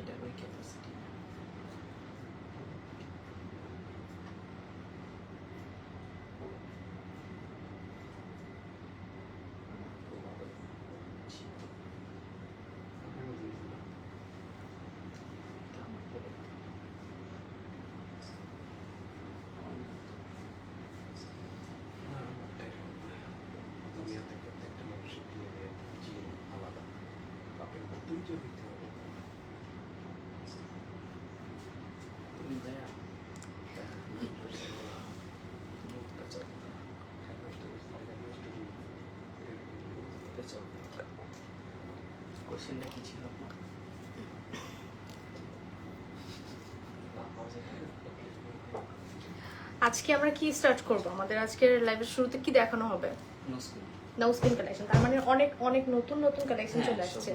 এটার ওই ক্যাপাসিটি কোশ্চেনটা কি ছিল? আজকে আমরা কি স্টার্ট করব? আমাদের আজকের লাইভের শুরুতে কি দেখানো হবে? নাও স্পিন কালেকশন। তার মানে অনেক অনেক নতুন নতুন কালেকশন চলে আসছে,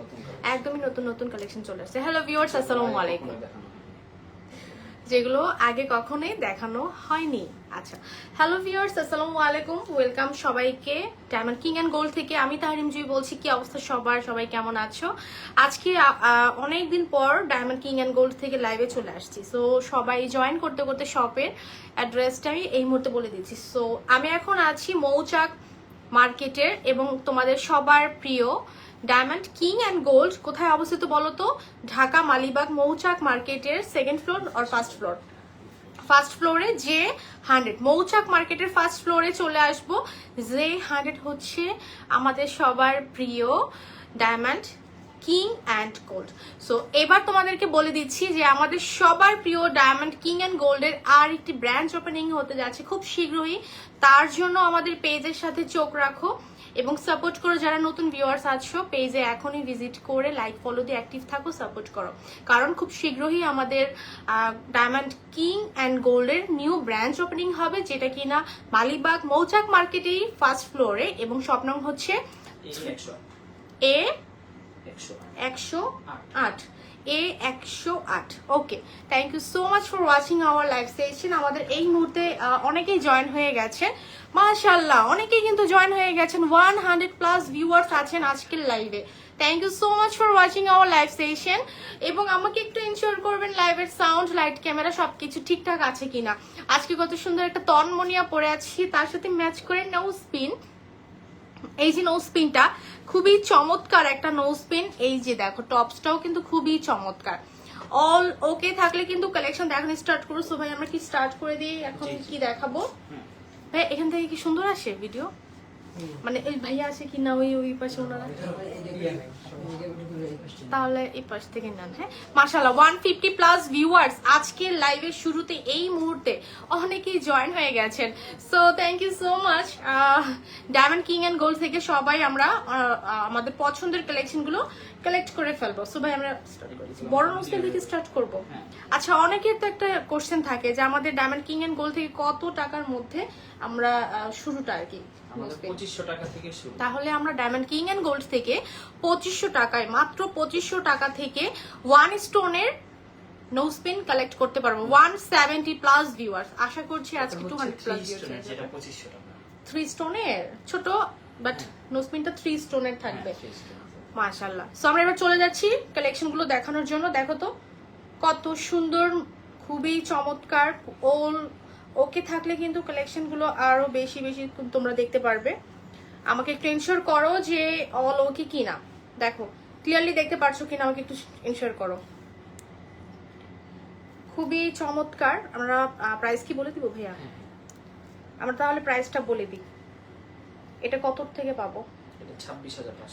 একদমই নতুন নতুন কালেকশন চলে আসছে। হ্যালো ভিউয়ার্স, আসসালামু আলাইকুম। যেগুলো আগে কখনোই দেখানো হয়নি। আচ্ছা, হ্যালো ভিউয়ার্স, আসসালামু আলাইকুম, ওয়েলকাম সবাইকে ডায়মন্ড কিং অ্যান্ড গোল্ড থেকে। আমি তাহরিম জুই বলছি। কি অবস্থা সবার? সবাই কেমন আছো? আজকে অনেকদিন পর ডায়মন্ড কিং অ্যান্ড গোল্ড থেকে লাইভে চলে আসছি। সো সবাই জয়েন করতে করতে শপের অ্যাড্রেসটা আমি এই মুহূর্তে বলে দিচ্ছি। সো আমি এখন আছি মৌচাক মার্কেটের, এবং তোমাদের সবার প্রিয় ডায়মন্ড কিং অ্যান্ড গোল্ড কোথায় অবস্থিত বলো তো? ঢাকা মালিবাগ মৌচাক মার্কেটের সেকেন্ড ফ্লোর আর ফার্স্ট ফ্লোর? ফার্স্ট ফ্লোরে J100, মৌচাক মার্কেটের ফার্স্ট ফ্লোরে চলে আসবো। J100 হচ্ছে আমাদের সবার প্রিয় diamond king and gold. So এবার তোমাদেরকে বলে দিচ্ছি যে আমাদের সবার প্রিয় ডায়মন্ড কিং অ্যান্ড গোল্ডের আর একটি ব্রাঞ্চ ওপেনিং হতে যাচ্ছে খুব শীঘ্রই। তার জন্য আমাদের পেজের সাথে চোখ রাখো এবং সাপোর্ট করো। যারা নতুন ভিউয়ার্স আছো, পেজে এখনই ভিজিট করে লাইক ফলো দিয়ে অ্যাক্টিভ থাকো, সাপোর্ট করো। কারণ খুব শীঘ্রই আমাদের ডায়মন্ড কিং অ্যান্ড গোল্ডের নিউ ব্রাঞ্চ ওপেনিং হবে, যেটা কিনা মালিবাগ মৌচাক মার্কেটেই ফার্স্ট ফ্লোরে, এবং শপ নং হচ্ছে A108। A108। Okay, thank you so much for watching our live session. আমাদের এই মুহূর্তে অনেকেই জয়েন হয়ে গেছেন, মাশাআল্লাহ, অনেকেই কিন্তু জয়েন হয়ে গেছেন। 100+ ভিউয়ার্স আছেন আজকের লাইভে। Thank you so much for watching our live session. এবং আমাকে একটু ইনশিওর করবেন লাইভের সাউন্ড, লাইট, ক্যামেরা সবকিছু ঠিকঠাক আছে কিনা। আজকে কত সুন্দর একটা তন্মনিয়া পরে আছি, তার সাথে ম্যাচ করে নো স্পিন। এই যে নো স্পিনটা খুবই চমৎকার একটা নো স্পিন। এই যে দেখো টপসটাও কিন্তু খুবই চমৎকার। অল ওকে থাকলে কিন্তু কালেকশন দেখানো স্টার্ট করো। সো ভাই আমরা কি স্টার্ট করে দিই? এখন কি দেখাবো ভাই? এখান থেকে কি সুন্দর আসে ভিডিও? মানে ওই ভাইয়া আছে কি না? ওই পাশে ওনারা, তাহলে এই পাশ থেকে নেন। হ্যাঁ, মাশাআল্লাহ 150+ ভিউয়ার্স আজকের লাইভের শুরুতে এই মুহূর্তে অনেকেই জয়েন হয়ে গেছেন। So thank you so much. Diamond king and gold থেকে সবাই আমরা আমাদের পছন্দের কালেকশনগুলো কালেক্ট করে ফেলবো। সো ভাই আমরা স্টার্ট করি, বড় নোসেল থেকে স্টার্ট করব। আচ্ছা, অনেকের তো একটা কোশ্চেন থাকে যে আমাদের ডায়মন্ড কিং অ্যান্ড গোল্ড থেকে কত টাকার মধ্যে আমরা শুরুটা আর কি? আমাদের 2500 টাকা থেকে শুরু। তাহলে আমরা ডায়মন্ড কিং অ্যান্ড গোল্ড থেকে 2500 টাকায়, মাত্র 2500 টাকা থেকে 1 স্টোনের নো স্পিন কালেক্ট করতে পারবো। 170+ ভিউয়ার্স, আশা করছি আজকে 200+ ভিউয়ার্স। যেটা 2500 টাকা 3 স্টোনের ছোট, বাট নো স্পিনটা 3 স্টোনের থাকবে। মাশাআল্লাহ। সো আমরা এবার চলে যাচ্ছি কালেকশনগুলো দেখানোর জন্য। দেখো তো কত সুন্দর, খুবই চমৎকার। ওকে থাকলে কিন্তু কালেকশনগুলো আরো বেশি বেশি তোমরা দেখতে পারবে। আমাকে একটু ইনশিওর করো যে অল ওকে কিনা। দেখো ক্লিয়ারলি দেখতে পারছো কিনা, আমাকে একটু ইনশিওর করো। খুবই চমৎকার। আমরা প্রাইস কি বলে দিব ভাইয়া? আমরা তাহলে প্রাইসটা বলে দিই। এটা কত থেকে পাবো? এটা 26500 টাকা।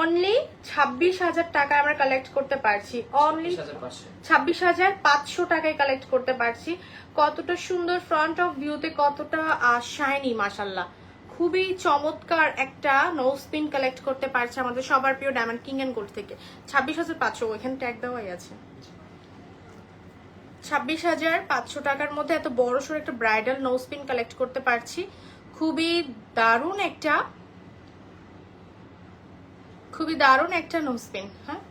অনলি 26000 টাকায় আমরা কালেক্ট করতে পারছি। অনলি 26500 টাকায় কালেক্ট করতে পারছি। কতটা সুন্দর ফ্রন্ট অফ ভিউতে, কতটা শাইনি, মাশাআল্লাহ। খুবই চমৎকার একটা নো স্পিন কালেক্ট করতে পারছে আমাদের সবার প্রিয় ডায়মন্ড কিং এন্ড গোল্ড থেকে। 26500, এখানে ট্যাগ দেওয়াই আছে। 26500 টাকার মধ্যে এত বড় সড় একটা ব্রাইডাল নো স্পিন কালেক্ট করতে পারছি। খুবই দারুণ একটা নো স্পিন। হ্যাঁ,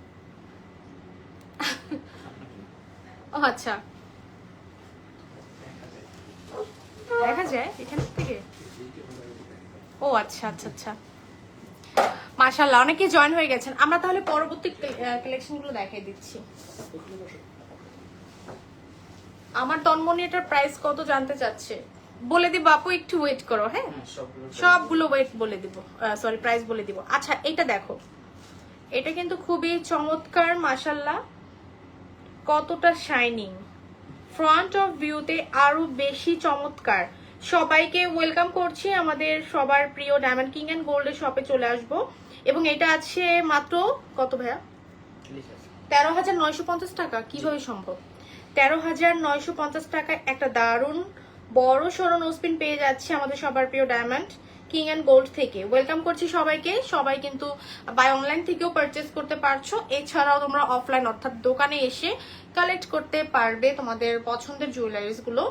ও আচ্ছা, দেখা যায় এখান থেকে। ও আচ্ছা আচ্ছা আচ্ছা, মাশাআল্লাহ অনেকে জয়েন হয়ে গেছেন। আমরা তাহলে পরবর্তী কালেকশন গুলো দেখাই দিচ্ছি। আমার তন্মনি এটার প্রাইস কত জানতে চাচ্ছে, বলে দিব আপু, একটু ওয়েট করো। হ্যাঁ, সবগুলো ওয়েট বলে দিব, সরি প্রাইস বলে দিব। আচ্ছা এটা দেখো, এটা কিন্তু খুবই চমৎকার মাশাআল্লাহ, কতটা শাইনিং, ফ্রন্ট অফ ভিউতে আরো বেশি চমৎকার। সবাইকে ওয়েলকাম করছি আমাদের সবার প্রিয় ডায়মন্ড কিং এন্ড গোল্ডের শপে চলে আসবো। এবং এটা আছে মাত্র কত ভাইয়া, 13,950 টাকা। কিভাবে সম্ভব? 13,950 টাকায় একটা দারুণ বড় সড়ো নোজপিন পেয়ে যাচ্ছে আমাদের সবার প্রিয় ডায়মন্ড কিং এন্ড গোল্ড থেকে। ওয়েলকাম করছি সবাইকে। সবাই কিন্তু বাই অনলাইন থেকেও পারচেজ করতে পারছো, এছাড়াও তোমরা অফলাইন অর্থাৎ দোকানে এসে কালেক্ট করতে পারবে তোমাদের পছন্দের জুয়েলারিস গুলো।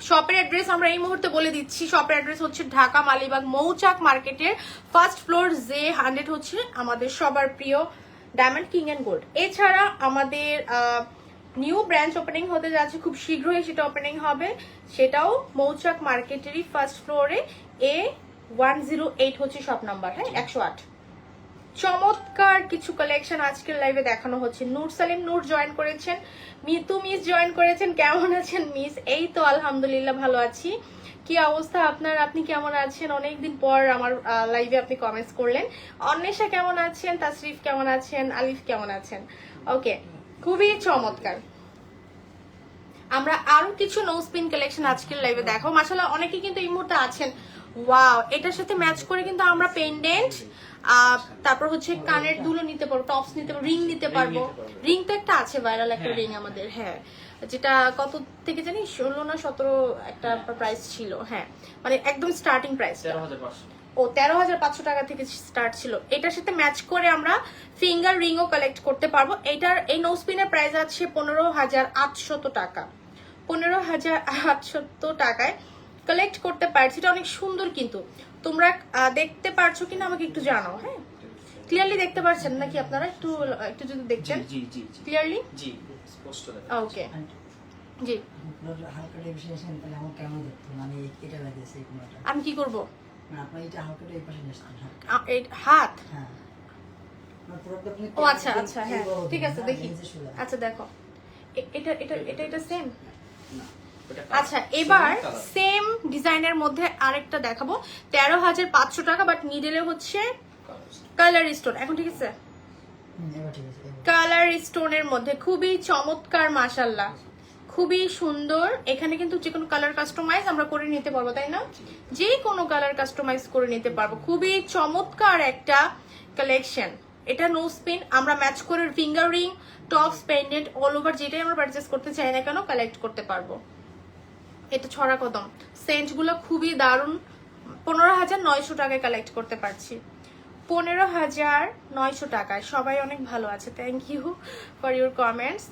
শপের অ্যাড্রেস আমরা এই মুহূর্তে বলে দিচ্ছি। শপের অ্যাড্রেস হচ্ছে ঢাকা মালিবাগ মৌচাক মার্কেটের ফার্স্ট ফ্লোর J100 হচ্ছে আমাদের সবার প্রিয় ডায়মন্ড কিং এন্ড গোল্ড। এছাড়া আমাদের নিউ ব্রাঞ্চ ওপেনিং হতে যাচ্ছে খুব শীঘ্রই, সেটা ওপেনিং হবে, সেটাও মৌচাক মার্কেটেরই ফার্স্ট ফ্লোরে A108 হচ্ছে শপ নাম্বার। হ্যাঁ, 108। চমৎকার কিছু কালেকশন আজকের লাইভে দেখানো হচ্ছে। নূর সালিম নূর জয়েন করেছেন, মিতু মিস জয়েন করেছেন। কেমন আছেন মিস? এই তো আলহামদুলিল্লাহ ভালো আছি। কি অবস্থা আপনার? আপনি কেমন আছেন? অনেকদিন পর আমার লাইভে আপনি কমেন্টস করলেন। অন্বেষা কেমন আছেন? তাসরিফ কেমন আছেন? আলিফ কেমন আছেন? ওকে, খুবই চমৎকার। আমরা আরো কিছু নোজপিন কালেকশন আজকের লাইভে দেখো। মাশাআল্লাহ অনেকে কিন্তু এই মুহূর্তে আছেন। ওয়াও, এটার সাথে ম্যাচ করে কিন্তু আমরা পেন্ডেন্ট, তারপর হচ্ছে কানের দুলো নিতে পারবো, টপস নিতে পারবো, রিং নিতে পারবো। রিং তো একটা আছে ভাইরাল একটা রিং আমাদের, হ্যাঁ, যেটা কত থেকে জানি 16 না 17 একটা প্রাইস ছিল। হ্যাঁ, মানে একদম স্টার্টিং প্রাইস 13,500 টাকা থেকে স্টার্ট ছিল। এটার সাথে ম্যাচ করে আমরা ফিঙ্গার রিংও কালেক্ট করতে পারবো। এটার এই নোজপিনের প্রাইস আছে 15,800 টাকা। 15,800 টাকায় কালেক্ট করতে পারছি। এটা অনেক সুন্দর, কিন্তু তোমরা দেখতে পারছো কিনা আমাকে একটু জানাও। হ্যাঁ, ক্লিয়ারলি দেখতে পারছেন নাকি আপনারা? একটু একটু যদি দেখতেন ক্লিয়ারলি। জি, স্পষ্ট দেখা ওকে, জি। হালকা ডেভিয়েশন তাহলে আমার কেমন দেখতে, মানে এটা লাগেছে এই কোণাটা আমি কি করব? না আপনি এটা হালকা এই পাশে নিয়েছেন। এই হাত, হ্যাঁ মানে পুরোটা আপনি ও আচ্ছা আচ্ছা, হ্যাঁ ঠিক আছে, দেখি। আচ্ছা দেখো, এটা এটা এটা এটা সেম। আচ্ছা, এবার সেম ডিজাইনের মধ্যে আরেকটা দেখাবো। 13,500 টাকা, বাট নিডেলে হচ্ছে কালার স্টোন। এখন ঠিক আছে, কালার স্টোনের মধ্যে খুবই চমৎকার মাশাআল্লাহ, খুবই সুন্দর। এখানে কিন্তু যে কোনো কালার কাস্টমাইজ আমরা করে নিতে পারবো, তাই না? যে কোনো কালার কাস্টমাইজ করে নিতে পারবো। খুবই চমৎকার একটা কালেকশন। এটা নোজপিন আমরা ম্যাচ করে finger ring, tops, pendant all over যেটাই আমরা পারচেজ করতে চাই না কেন কালেক্ট করতে পারবো। এটা ছড়া কদম, সেন্ট গুলো খুবই দারুণ। 15,900 টাকায় কালেক্ট করতে পারছি। 15,900 টাকায়। সবাই অনেক ভালো আছে, thank you for your comments,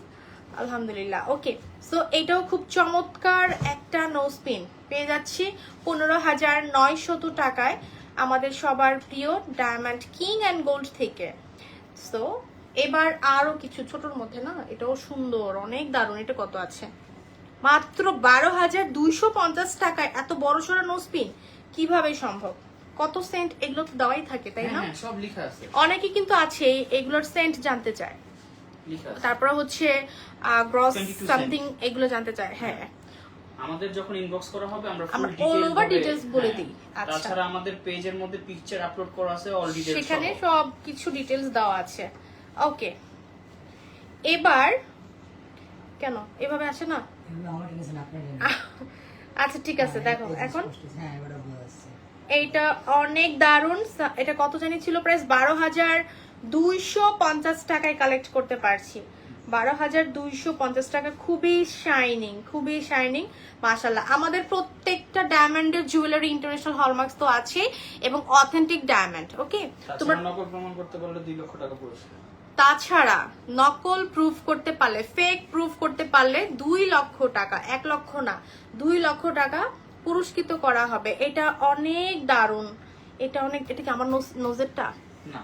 আলহামদুলিল্লাহ। ওকে, সো এটাও খুব চমৎকার একটা নোজপিন পেয়ে যাচ্ছি 15,900 টাকায় আমাদের সবার প্রিয় ডায়মন্ড কিং অ্যান্ড গোল্ড থেকে। সো এবার আরো কিছু ছোটর মধ্যে, না এটাও সুন্দর, অনেক দারুণ। এটা কত আছে? মাত্র 12,250 টাকায় এত বড় সড়ো নোজপিন কিভাবে সম্ভব? কত সেন্ট? এগুলো তো দেওয়াই থাকে, তাই না? সব লেখা আছে। অনেকে কিন্তু আছে এগুলোর সেন্ট জানতে চায়, তারপর হচ্ছে গ্রস সামথিং এগুলো জানতে চায়। হ্যাঁ, আমাদের যখন ইনবক্স করা হবে আমরা আমরা অল ওভার ডিটেইলস বলে দিই। আচ্ছা, তাছাড়া আমাদের পেজের মধ্যে পিকচার আপলোড করা আছে, অল ডিটেইলস সেখানে সব কিছু ডিটেইলস দেওয়া আছে। ওকে, এবার কেন এভাবে আসে না? আমার টেনশন আপনার। আচ্ছা ঠিক আছে, দেখো এখন হ্যাঁ এবারে বুঝা যাচ্ছে। এইটা অনেক দারুণ। এটা কত জানি ছিল প্রাইস? 12,250 টাকায় কালেক্ট করতে পারছি। 12,250 টাকা। খুবই শাইনিং, খুবই শাইনিং মাশাআল্লাহ। আমাদের প্রত্যেকটা ডায়মন্ডের জুয়েলারি ইন্টারন্যাশনাল হলমার্কস তো আছে এবং অথেন্টিক ডায়মন্ড। ওকে, তোমরা নকল প্রমাণ করতে পারলে 2 লক্ষ টাকা পুরস্কার। তাছাড়া নকল প্রুফ করতে পারলে, ফেক প্রুফ করতে পারলে 2 লক্ষ টাকা, 1 লক্ষ না 2 লক্ষ টাকা পুরস্কৃত করা হবে। এটা অনেক দারুণ, এটা অনেক। এটা কি আমার নোজেরটা? না,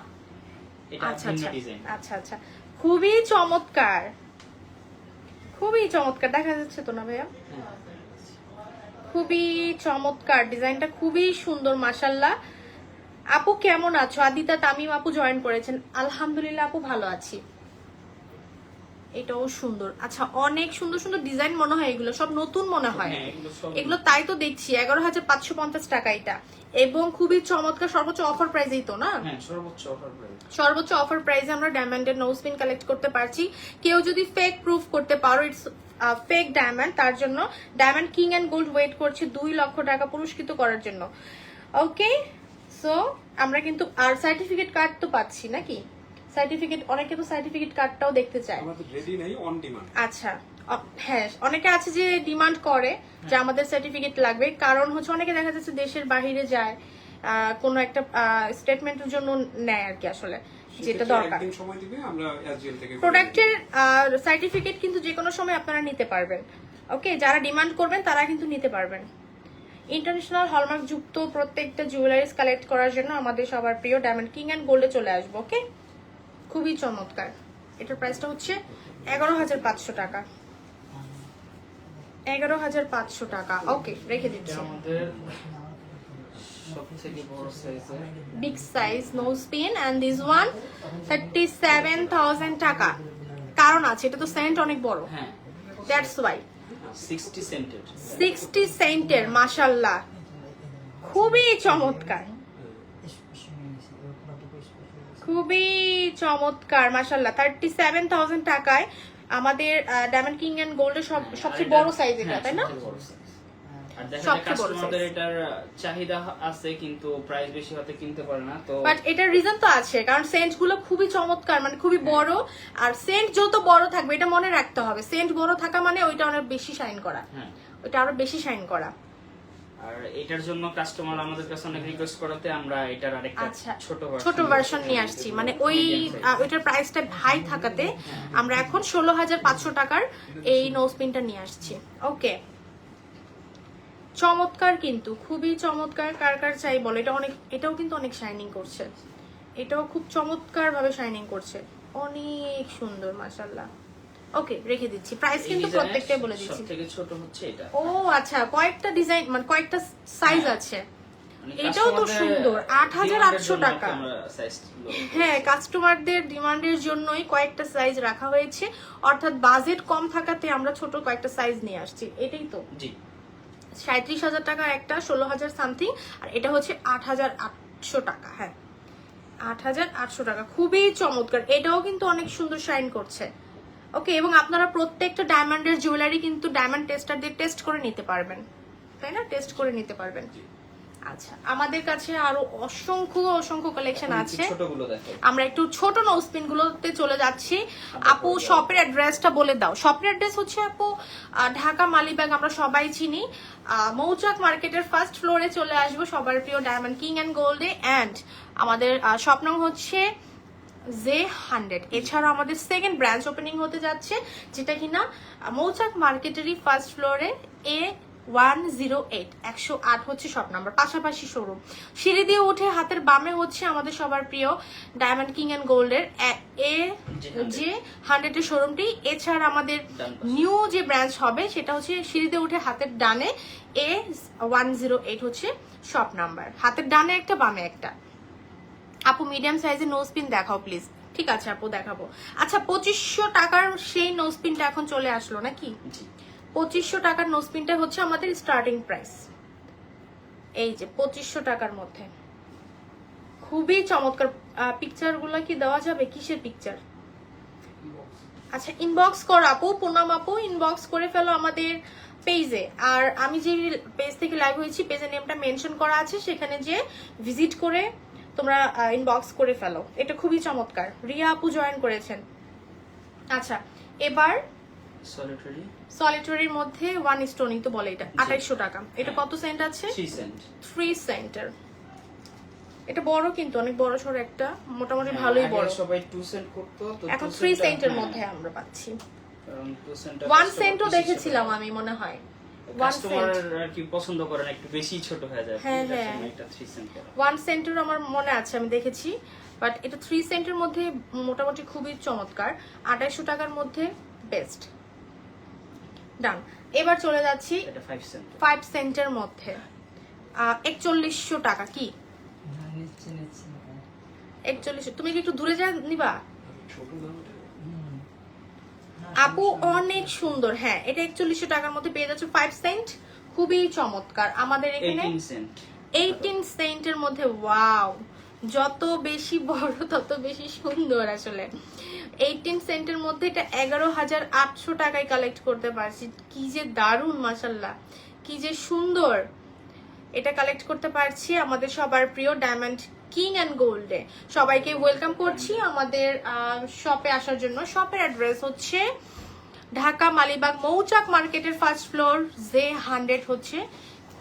এটা আচ্ছা ভিন্ন আচ্ছা ডিজাইন। আচ্ছা আচ্ছা, খুবই চমৎকার, খুবই চমৎকার। দেখা যাচ্ছে তো না ভাইয়া? খুবই চমৎকার, ডিজাইনটা খুবই সুন্দর মাশাআল্লাহ। আপু কেমন আছো? আদিতা তামিম আপু জয়েন করেছেন। আলহামদুলিল্লাহ আপু ভালো আছি। এটাও সুন্দর। আচ্ছা, অনেক সুন্দর সুন্দর ডিজাইন মনে হয়, এগুলো সব নতুন মনে হয়। হ্যাঁ, এগুলো সব এগুলো তাই তো দেখছি 11,550 টাকা এটা, এবং খুবই চমৎকার। সর্বোচ্চ অফার প্রাইসেই তো না? হ্যাঁ, সর্বোচ্চ অফার প্রাইস। সর্বোচ্চ অফার প্রাইসে আমরা ডায়মন্ডের নোজপিন কালেক্ট করতে পারছি। কেউ যদি ফেক প্রুফ করতে পারো ইটস ফেক ডায়মন্ড, তার জন্য diamond king and gold wait করছে 2 লক্ষ টাকা পুরস্কৃত করার জন্য। ওকে, সো আমরা কিন্তু আর সার্টিফিকেট কার্ড তো পাচ্ছি নাকি? সার্টিফিকেট, অনেকে তো সার্টিফিকেট কার্ডটাও দেখতে চায়। আমাদের রেডি নেই, অন ডিমান্ড। আচ্ছা, হ্যাঁ, অনেকে আছে যে ডিমান্ড করে যে আমাদের সার্টিফিকেট লাগবে, কারণ হচ্ছে অনেকে দেখা যাচ্ছে দেশের বাইরে যায়, কোনো একটা স্টেটমেন্টের জন্য নেয় আর কি, আসলে যেটা দরকার। একদিন সময় দিবে, আমরা এসজিএল থেকে প্রোডাক্টের সার্টিফিকেট কিন্তু যে কোনো সময় আপনারা নিতে পারবেন। ওকে, যারা ডিমান্ড করবেন তারা কিন্তু নিতে পারবেন। ইন্টারন্যাশনাল হলমার্ক যুক্ত প্রত্যেকটা জুয়েলারিজ কালেক্ট করার জন্য আমাদের সবার প্রিয় ডায়মন্ড কিং অ্যান্ড গোল্ডে চলে আসবো। ওকে, খুবই চমৎকার। এটার প্রাইসটা হচ্ছে 11,500 টাকা। 11,500 টাকা। ওকে, রেখে এটা দিচ্ছি। আমাদের সবথেকে বড় সাইজের big size nose pin, and this one 37,000 টাকা। কারণ আছে, এটা তো সেন্ট অনেক বড়, হ্যাঁ দ্যাটস ওয়াই। 60 সেন্টের 60 সেন্টের, মাশাআল্লাহ, খুবই চমৎকার, খুবই চমৎকার, মাশাআল্লাহ। 37,000 টাকায় আমাদের ডায়মন্ড কিং এন্ড গোল্ডের সবচেয়ে বড় সাইজ এটা, তাই না? আর দেখা যায় সবচেয়ে বড় কাস্টমারদের size। এটার চাহিদা আছে, কিন্তু প্রাইস বেশি হতে কিনতে পারে না। তো বাট এটার রিজন তো আছে, কারণ সেন্ট গুলো খুবই চমৎকার, মানে খুবই বড়। আর সেন্ট যত বড় থাকবে এটা মনে রাখতে হবে, সেন্ট বড় থাকা মানে ওইটা অনেক বেশি শাইন করা, হ্যাঁ, ওইটা আরো বেশি শাইন করা। আর এটার জন্য কাস্টমার আমাদের কাছে অনেক রিকোয়েস্ট করাতে আমরা এটার আরেকটা আচ্ছা, ছোট ভার্সন নিয়ে আসছি, মানে ওইটার প্রাইসটা হাই থাকাতে আমরা এখন 16,500 টাকার এই নোজ পিনটা নিয়ে আসছি। ওকে, চমৎকার, কিন্তু খুবই চমৎকার। কার কার চাই বলো? এটাও কিন্তু অনেক শাইনিং করছে, এটাও খুব চমৎকার ভাবে শাইনিং করছে, অনেক সুন্দর, মাশাআল্লাহ। ওকে, রেখে দিচ্ছি। প্রাইস কিন্তু প্রত্যেকটাই বলে দিচ্ছি। সবথেকে ছোট হচ্ছে এটা। ও আচ্ছা, কয়েকটা ডিজাইন, মানে কয়েকটা সাইজ আছে। মানে এটাও তো customer-দের সুন্দর, 8,800 demand-এর টাকা। জন্য আমরা size গুলো হ্যাঁ, কাস্টমারদের ডিমান্ডের জন্যই কয়েকটা সাইজ রাখা হয়েছে, অর্থাৎ বাজেট কম থাকাতে আমরা ছোট কয়েকটা সাইজ নিয়ে আসছি। এটাই তো জি 37,000 টাকা একটা, 16,000 সামথিং, আর এটা হচ্ছে 8,800 টাকা। হ্যাঁ, 8,800 টাকা, খুবই চমৎকার। এটাও কিন্তু অনেক সুন্দর শাইন করছে। ওকে, এবং আপনারা প্রত্যেকটা ডায়মন্ডের জুয়েলারি কিন্তু ডায়মন্ড টেস্টার দিয়ে টেস্ট করে নিতে পারবেন, তাই না? টেস্ট করে নিতে পারবেন। আচ্ছা, আমাদের কাছে আরো অসংখ্য কালেকশন আছে। ছোটগুলো দেখো। আমরা একটু ছোট নোজপিন গুলোতে চলে যাচ্ছি। আপু শপের অ্যাড্রেসটা বলে দাও। শপের অ্যাড্রেস হচ্ছে আপু ঢাকা মালিবাগ, আমরা সবাই চিনি। মৌচাক মার্কেটের ফার্স্ট ফ্লোরে চলে আসবো সবার প্রিয় ডায়মন্ড কিং অ্যান্ড গোল্ডে। অ্যান্ড আমাদের স্বপ্ন হচ্ছে J100। এছাড়া আমাদের সেকেন্ড ব্রাঞ্চ ওপেনিং হতে যাচ্ছে, যেটা কিনা মৌচাক মার্কেটেরই ফার্স্ট ফ্লোরে A108 108 হচ্ছে শপ নাম্বার, পাশাপাশি শোরুম। সিঁড়ি দিয়ে উঠে হাতের বামে হচ্ছে আমাদের সবার প্রিয় ডায়মন্ড কিং এন্ড গোল্ডের J100 এর শোরুমটি। এছাড়া আমাদের নিউ যে ব্রাঞ্চ হবে সেটা হচ্ছে সিঁড়ি দিয়ে উঠে হাতের ডানে A108 হচ্ছে শপ নাম্বার, হাতের ডানে একটা বামে একটা। আপু মিডিয়াম সাইজের নোজপিন দেখাও প্লিজ। ঠিক আছে আপু, দেখাবো। আচ্ছা, 2500 টাকার সেই নোজপিনটা এখন চলে আসলো নাকি? 2500 টাকার নোজপিনটা হচ্ছে আমাদের স্টার্টিং প্রাইস। এই যে 2500 টাকার মধ্যে খুবই চমৎকার। পিকচার গুলো কি দেওয়া যাবে? কিসের পিকচার? আচ্ছা, ইনবক্স করো আপু, পুনাম আপু, ইনবক্স করে ফেলো আমাদের পেজে। আর আমি যে পেজ থেকে লাইভ হয়েছি, পেজের নেমটা মেনশন করা আছে, সেখানে যে ভিজিট করে তোমরা ইনবক্স করে ফেলো। এটা খুবই চমৎকার। রিয়া আপু জয়েন করেছেন। আচ্ছা, এবার সলিটারির মধ্যে 1 স্টোনই তো বলে, এটা 2800 টাকা। এটা কত সেন্ট আছে? 3 সেন্টের। এটা বড়, কিন্তু অনেক বড় সর একটা, মোটামুটি ভালোই বড়। সবাই 2 সেন্ট করতো, তো এখন 3 সেন্টের মধ্যে আমরা পাচ্ছি। 1 সেন্টও দেখেছিলাম আমি, মনে হয় 1 কাস্টমার সেন্ট। আর কি পছন্দ করেন একটু বেশি ছোট হয়ে যায়। হ্যাঁ, এটার হ্যাঁ। জন্য এটা 3 সেন্ট করা। 1 সেন্টের আমার মনে আছে, আমি দেখেছি। বাট এটা 3 সেন্টের মধ্যে মোটামুটি খুবই চমৎকার। 2800 টাকার মধ্যে বেস্ট। ডান। এবার চলে যাচ্ছি এটা 5 সেন্ট। 5 সেন্টের মধ্যে 4100 টাকা। কি নিচ্ছে না 41। তুমি কি একটু দূরে যা নিবা? ছোট দাম এটা। হুম। হ্যাঁ, আপু সমস্যা নেই। অনেক সুন্দর। হ্যাঁ, এটা 4100 টাকার মধ্যে পেয়ে যাচ্ছে 5 সেন্ট। খুবই চমৎকার। আমাদের এখানে 18 সেন্ট 18 সেন্টের মধ্যে। ওয়াও, যত বেশি বড় তত বেশি সুন্দর। আসলে 18 সেন্টের মধ্যে এটা 11,800 টাকায় কালেক্ট করতে পারছি। কি যে দারুণ, মাশাল্লাহ, কি যে সুন্দর। এটা কালেক্ট করতে পারছি আমাদের সবার প্রিয় ডায়মন্ড কিং অ্যান্ড গোল্ডে। সবাইকে ওয়েলকাম করছি আমাদের শপে আসার জন্য। শপের অ্যাড্রেস হচ্ছে ঢাকা মালিবাগ মৌচাক মার্কেটের ফার্স্ট ফ্লোর J100 হচ্ছে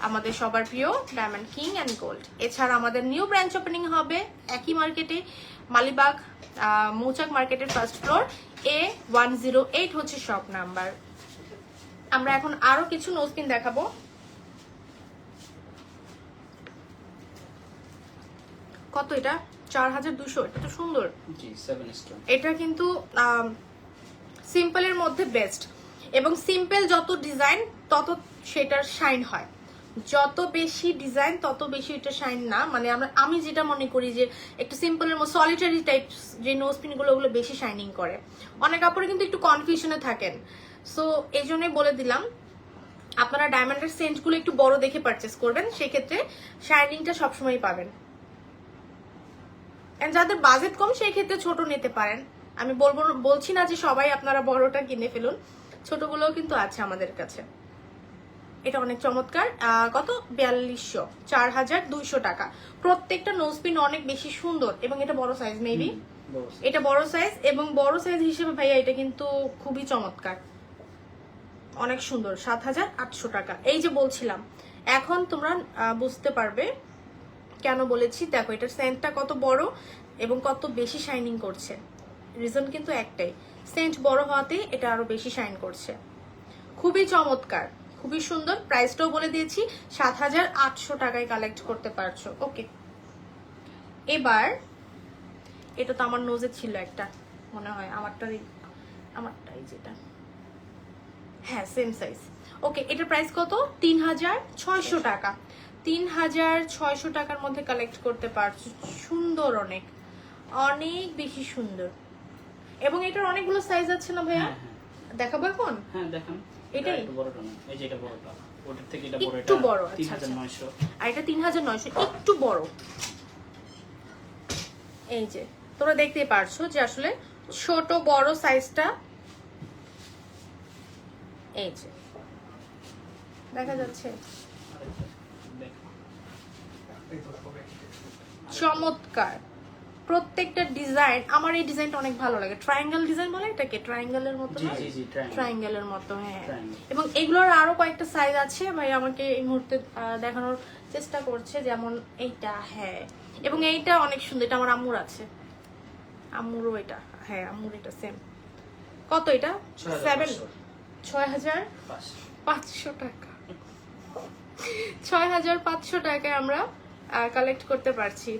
আমাদের সবার প্রিয় ডায়মন্ড কিং অ্যান্ড গোল্ড। এছাড়া আমাদের নিউ ব্রাঞ্চ ওপেনিং হবে একই মার্কেটে, মালিবাগ মৌচাক মার্কেটের ফার্স্ট ফ্লোর A108 হচ্ছে শপ নাম্বার। আমরা এখন আরো কিছু নোজপিন দেখাবো। কত এটা? 4200। এটা তো সুন্দর। জি 7 স্টোন। এটা কিন্তু সিম্পলের মধ্যে বেস্ট, এবং সিম্পল যত ডিজাইন তত সেটার শাইন হয়। যত বেশি ডিজাইন তত বেশি এটা শাইন না, মানে আমি যেটা মনে করি যে একটু সিম্পলের মধ্যে সলিটারি টাইপ যে নোজপিন গুলো ওগুলো বেশি শাইনিং করে। অনেক কাপড়ে কিন্তু একটু কনফিউশনে থাকেন, সো এই জন্যই বলে দিলাম আপনারা ডায়মন্ডের সেন্ট গুলো একটু বড় দেখে পারচেস করবেন, সেক্ষেত্রে শাইনিংটা সবসময় পাবেন। যাদের বাজেট কম সেই ক্ষেত্রে ছোট নিতে পারেন। আমি বলছি না যে সবাই আপনারা বড়টা কিনে ফেলুন, ছোটগুলোও কিন্তু আছে আমাদের কাছে। এটা অনেক চমৎকার। কত? 4200, 4200 টাকা। প্রত্যেকটা নোজপিন অনেক বেশি সুন্দর, এবং এটা বড় সাইজ মেবি। এটা বড় সাইজ, এবং বড় সাইজ হিসেবে ভাইয়া এটা কিন্তু খুবই চমৎকার, অনেক সুন্দর। 7800 টাকা। এই যে বলছিলাম, এখন তোমরা বুঝতে পারবে কেন বলেছি। দেখো এটার সেন্টটা কত বড় এবং কত বেশি শাইনিং করছে। রিজন কিন্তু একটাই, সেন্ট বড় হওয়াতে এটা আরো বেশি শাইন করছে। খুবই চমৎকার, খুবই সুন্দর। প্রাইসটাও বলে দিয়েছি, 7800 টাকায় কালেক্ট করতে পারছো। ওকে, এবার এটা তো আমার নোজে ছিল একটা, মনে হয় আমারটাই যেটা, হ্যাঁ সেম সাইজ। ওকে, এটার প্রাইস কত? 3600 টাকা। 3600 টাকার মধ্যে কালেক্ট করতে পারছো। সুন্দর, অনেক অনেক বেশি সুন্দর। এবং এটার অনেকগুলো সাইজ আছে না ভাইয়া? হ্যাঁ, হ্যাঁ। দেখাবো এখন? হ্যাঁ দেখান। এটাই? একটু বড়টা না, এই যে এটা বড়টা, ওটার থেকে এটা বড়। একটু এটা বড়, আচ্ছা, 3900। আর এটা 3900, একটু বড়। এই যে তোমরা দেখতেই পারছো যে আসলে ছোট বড় সাইজটা, এই যে দেখা যাচ্ছে, চমৎকার প্রত্যেকটা ডিজাইন। আমার এই ডিজাইনটা অনেক ভালো লাগে। ট্রায়াঙ্গেল ডিজাইন বলে এটাকে, ট্রায়াঙ্গেলের মতো। জি জি জি, ট্রায়াঙ্গেলের মতো, হ্যাঁ। Triangle। এবং এগুলোর আরো কয়েকটা সাইজ আছে, ভাই আমাকে এই মুহূর্তে দেখানোর চেষ্টা করছে, যেমন এইটা, হ্যাঁ। এবং এইটা অনেক সুন্দর, এটা আমার আম্মুর আছে, আম্মুরও এটা, হ্যাঁ আম্মুর এটা সেম। কত এটা? 6500 টাকা। 6500 টাকায় আমরা কালেক্ট করতে পারছি।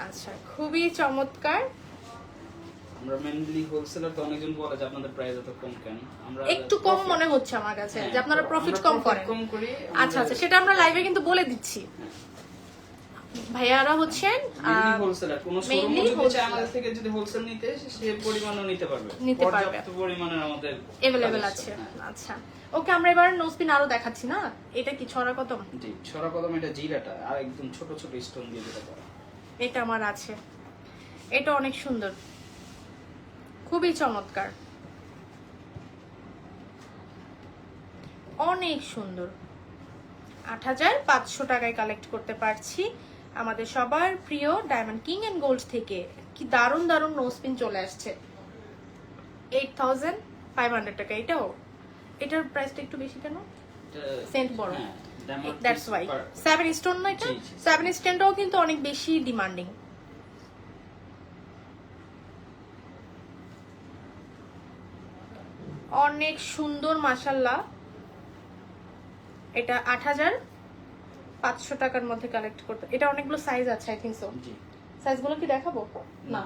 আচ্ছা, খুবই চমৎকার। আমরা মেইনলি হোলসেলার, তো অনেকজন বলে যে আপনাদের প্রাইস এত কম কেন। আমরা একটু কম মনে হচ্ছে আমার কাছে, যে আপনারা প্রফিট কম করেন। কম করি। আচ্ছা আচ্ছা, সেটা আমরা লাইভে কিন্তু বলে দিচ্ছি। ভাইয়ারা হচ্ছেন মেইনলি হোলসেলার, কোন শোরুম mainly যদি চায় wholesaler। আমাদের থেকে যদি হোলসেল নিতে, সে পরিমাণও নিতে পারবে। নিতে পারবে। পর্যাপ্ত পরিমাণের আমাদের अवेलेबल আছে। আচ্ছা, ওকে, আমরা এবার নোজপিন আরো দেখাচ্ছি না। এটা কি ছড়া কদম? জি, ছড়া কদম। এটা জিরাটা, আর একদম ছোট ছোট স্টোন দিয়ে যেটা করা। এটা আমার আছে, এটা অনেক সুন্দর, খুবই চমৎকার, অনেক সুন্দর। 8500 টাকায় কালেক্ট করতে পারছি আমাদের সবার প্রিয় ডায়মন্ড কিং এন্ড গোল্ড থেকে। কি দারুণ দারুণ নোজপিন চলে আসছে। 8500 টাকা। এটার প্রাইসটা একটু বেশি কেন? সেন্ট বড়, দ্যাটস ওয়াই। 7 স্টোন না এটা? জি, জি। 7 স্টোনটাও কিন্তু অনেক বেশি ডিমান্ডিং। অনেক সুন্দর, মাশাআল্লাহ। এটা 8500 টাকার মধ্যে কালেক্ট করতে। এটা অনেকগুলো সাইজ আছে, আই থিংক সো। জি। সাইজগুলো কি দেখাবো? না।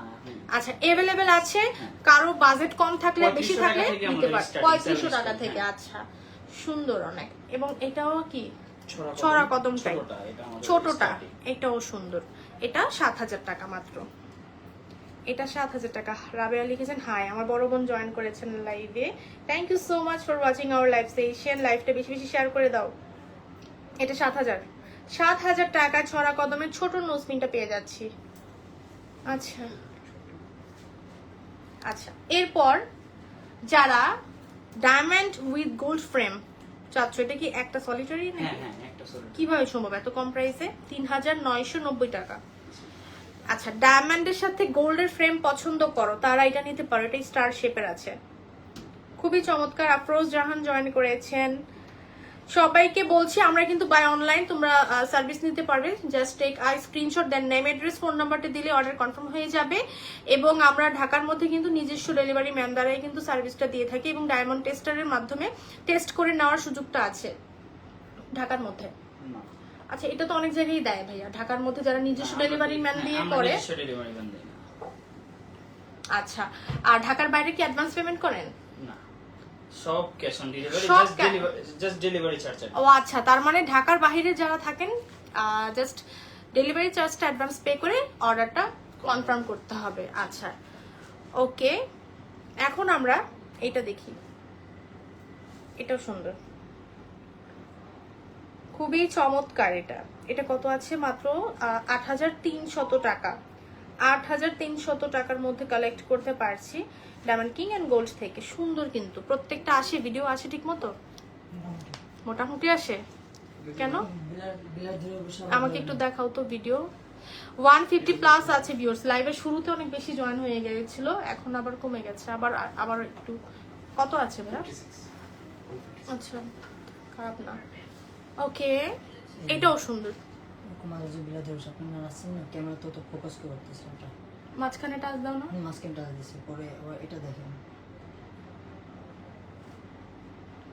আচ্ছা, अवेलेबल আছে। কারো বাজেট কম থাকলে, বেশি 3500 থাকলে টাকা থেকে নিতে আমাদের পারে। starting 3500 service টাকা টা, থেকে। হ্যাঁ। আচ্ছা, সুন্দর অনেক। এবং এটাও কি ছড়া ছড়া কদম টাইপ, ছোটটা, এটা আমাদের ছোটটা, starting। এটাও সুন্দর। এটা 7,000 টাকা মাত্র। এটা 7,000 টাকা। রাবেয়া লিখেছেন হাই, আমার বড় বোন জয়েন করেছেন লাইভে। Thank you so much for watching our live session. লাইভটা বেশি বেশি শেয়ার করে দাও। এটা 7,000 টাকা ছড়া কদমের ছোট নোজপিনটা পেয়ে যাচ্ছি। আচ্ছা আচ্ছা, এরপর যারা ডায়মন্ড উইথ গোল্ড ফ্রেম চাচ্ছ, এটা কি একটা সলিটারি না? হ্যাঁ একটা সলিড। কিভাবে সম্ভব এত কম প্রাইসে? 3,990 টাকা। আচ্ছা, ডায়মন্ডের সাথে গোল্ডের ফ্রেম পছন্দ করো তারা এটা নিতে পারো। এটা স্টার শেপের আছে, খুবই চমৎকার। আফরোজ জাহান জয়েন করেছেন। সবাইকে বলছি আমরা কিন্তু বাই অনলাইন, তোমরা সার্ভিস নিতে পারবে। Just take a screenshot, then name, address, phone নাম্বারটা দিলে অর্ডার কনফার্ম হয়ে যাবে। এবং আমরা ঢাকার মধ্যে কিন্তু নিজস্ব ডেলিভারি ম্যান দ্বারাই কিন্তু সার্ভিসটা দিয়ে থাকি, এবং ডায়মন্ড টেস্টারের মাধ্যমে টেস্ট করে নেওয়ার সুযোগটা আছে ঢাকার মধ্যে। না। আচ্ছা, এটা তো অনেক জায়গায় দেয় ভাইয়া, ঢাকার মধ্যে যারা নিজস্ব ডেলিভারি ম্যান দিয়ে আমরা করে। নিজস্ব ডেলিভারি ম্যান দিই না। আচ্ছা, আর ঢাকার বাইরে কি অ্যাডভান্স পেমেন্ট করেন? না, সব ক্যাশ অন ডেলিভারি, সব জাস্ট ডেলিভারি চার্জ। ও আচ্ছা, তার মানে ঢাকার বাইরে যারা থাকেন জাস্ট ডেলিভারি চার্জটা অ্যাডভান্স পে করে অর্ডারটা কনফার্ম করতে হবে। আচ্ছা ওকে, এখন আমরা এটা দেখি। এটাও সুন্দর, খুবই চমৎকার। এটা কত আছে? মাত্র 8,300 টাকা। 8,300 টাকার মধ্যে কালেক্ট করতে পারছি ডায়মন্ড কিং অ্যান্ড গোল্ড থেকে। সুন্দর কিন্তু প্রত্যেকটা আসে, ভিডিও আসে ঠিক মতো, মোটামুটি আসে। কেন আমাকে একটু দেখাও তো ভিডিও। 150 প্লাস আছে ভিউয়ার্স। লাইভের শুরুতে অনেক বেশি জয়েন হয়ে গিয়েছিল, এখন আবার কমে গেছে, আবার একটু। কত আছে ভাইয়া? আচ্ছা, খারাপ না। ওকে, এটাও সুন্দর। ক্যামেরা তো ফোকাস করতেছে, এটা মাঝখানে টাচ দাও না। মাঝখানে টাচ দিছে, পরে এটা দেখেন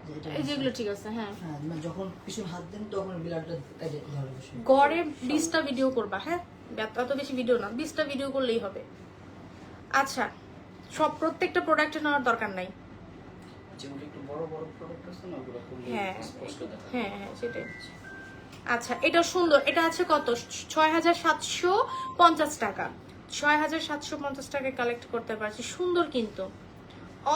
যে এটা এই যেগুলো ঠিক আছে। হ্যাঁ, হ্যাঁ, মানে যখন পিছনে হাত দেন তখন বিলারটা কাটে ধরে বসে। গড়ে 20টা ভিডিও করবা। হ্যাঁ, এত বেশি ভিডিও না, 20টা ভিডিও করলেই হবে। আচ্ছা, সব প্রত্যেকটা প্রোডাক্টে নেওয়ার দরকার নাই। যেগুলো একটু বড় বড় প্রোডাক্ট আছে না, ওগুলো খুব হ্যাঁ স্পষ্ট দেখা। হ্যাঁ সেটাই। আচ্ছা, এটা সুন্দর। এটা আছে কত? 6,750 টাকা। 6,750 টাকায় কালেক্ট করতে পারছি। সুন্দর কিন্তু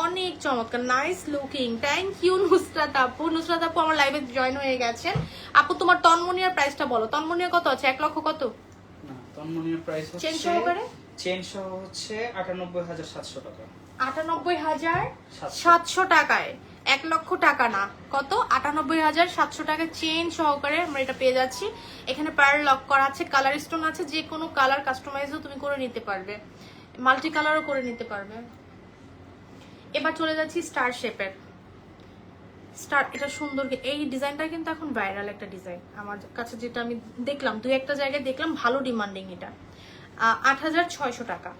অনেক চমৎকার, nice looking. Thank you Nusrat আপু। নুসরাত আপু আমার লাইভে জয়েন হয়ে গেছেন। আপু তোমার তন্মনিয়ার প্রাইসটা বলো। তন্মনিয়া কত আছে? 1 লক্ষ কত? না, তন্মনির প্রাইস হচ্ছে চেন সহকারে চেন সহ হচ্ছে 98,700 টাকা। 98,700 টাকায় 1 লক্ষ টাকা না, কত? 98,700 টাকা চেন সহকারে আমরা এটা পেয়ে যাচ্ছি। এখানে পার্ল লক করা আছে, কালার স্টোন আছে, যে কোনো কালার কাস্টমাইজও তুমি করে নিতে পারবে, মাল্টি কালারও করে নিতে পারবে। এবার চলে যাচ্ছি স্টার শেপের। স্টার, এটা সুন্দর। এই ডিজাইনটা কিন্তু এখন ভাইরাল একটা ডিজাইন আমার কাছে, যেটা আমি দেখলাম 2-1টা জায়গায় দেখলাম, ভালো ডিমান্ডিং। এটা 8,600 টাকা।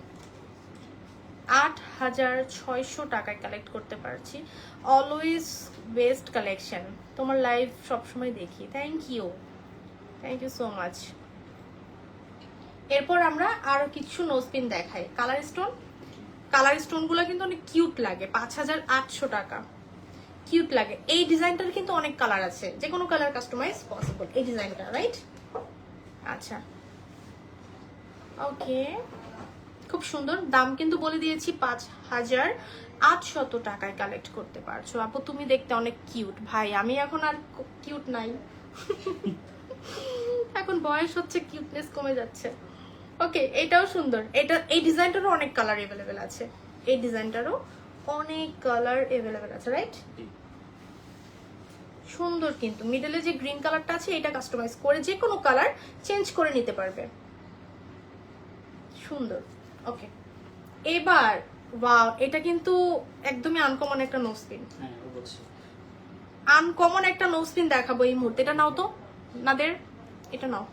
8,600 টাকায় কালেক্ট করতে পারছি। Always best collection. তোমার লাইভ সবসময় দেখি। Thank you so much. এরপর আমরা আরো কিছু নোজপিন দেখাই। কালার স্টোনগুলো কিন্তু অনেক কিউট লাগে। 5,800 টাকা, কিউট লাগে। এই ডিজাইনটার কিন্তু অনেক কালার আছে, যে কোনো কালার কাস্টমাইজ পসিবল এই ডিজাইনটা, রাইট? আচ্ছা ওকে, খুব সুন্দর। দাম কিন্তু বলে দিয়েছি, 5,800 টাকায় কালেক্ট করতে পারছো। আপু তুমি দেখতে অনেক কিউট। ভাই আমি এখন আর কিউট নাই, এখন বয়স হচ্ছে, কিউটনেস কমে যাচ্ছে। ওকে, এটাও সুন্দর। এই ডিজাইনটারও অনেক কালার এভেলেবেল আছে। এই ডিজাইনটারও অনেক কালার এভেলেবেল আছে, রাইট? সুন্দর কিন্তু মিডলে যে গ্রিন কালারটা আছে, এটা কাস্টমাইজ করে যে কোনো কালার চেঞ্জ করে নিতে পারবে। সুন্দর। ওকে, এবার ওয়াও, এটা কিন্তু একদমই আনকমন একটা নোজপিন। হ্যাঁ, অবশ্যই আনকমন একটা নোজপিন দেখাবো এই মুহূর্তে। এটা নাও তো নাদের, এটা নাও।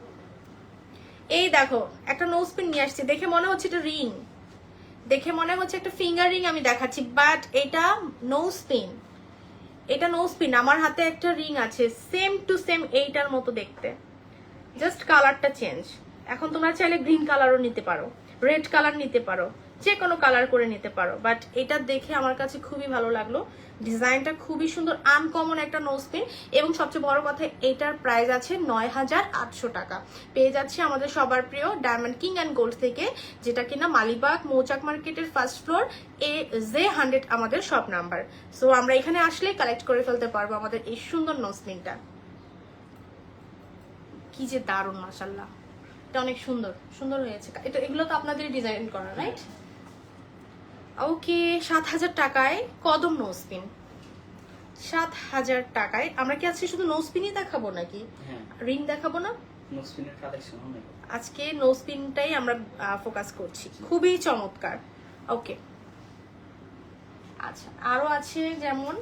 এই দেখো, একটা নোজপিন নিয়ে আসছে, দেখে মনে হচ্ছে এটা রিং, দেখে মনে হচ্ছে একটা ফিঙ্গার রিং আমি দেখাচ্ছি, বাট এটা নোজপিন। এটা নোজপিন। আমার হাতে একটা রিং আছে, সেম টু সেম এইটার মতো দেখতে, জাস্ট কালারটা চেঞ্জ। এখন তোমরা চাইলে গ্রিন কালারও নিতে পারো, রেড কালার নিতে পারো, যে কোনো কালার করে নিতে পারো, বাট এটা দেখে আমার কাছে খুবই ভালো লাগলো। ডিজাইনটা খুবই সুন্দর, আনকমন একটা নোজপিন, এবং সবচেয়ে বড় কথা এটার প্রাইস আছে ৯,৮০০ টাকা। পেয়ে যাচ্ছি আমাদের সবার প্রিয় ডায়মন্ড কিং অ্যান্ড গোল্ড থেকে, যেটা কিনা মালিবাগ মৌচাক মার্কেটের ফার্স্ট ফ্লোর AJ100 আমাদের শপ নাম্বার। সো আমরা এখানে আসলে কালেক্ট করে ফেলতে পারবো আমাদের এই সুন্দর নোজপিনটা। কি যে দারুণ, মাশাআল্লাহ, এটা অনেক সুন্দর সুন্দর হয়েছে। এটা এগুলো তো আপনাদের ডিজাইন করা, রাইট? ওকে, ৭,০০০ টাকায় কদম নোজপিন। ৭,০০০ টাকায় আমরা কি আজকে শুধু নোজপিনই দেখাবো নাকি হ্যাঁ, রিং দেখাবো না? নোজপিনের কালেকশন অনেক। আজকে নোজপিনটাই আমরা ফোকাস করছি, খুবই চমৎকার। ওকে, আচ্ছা, আরো আছে যেমন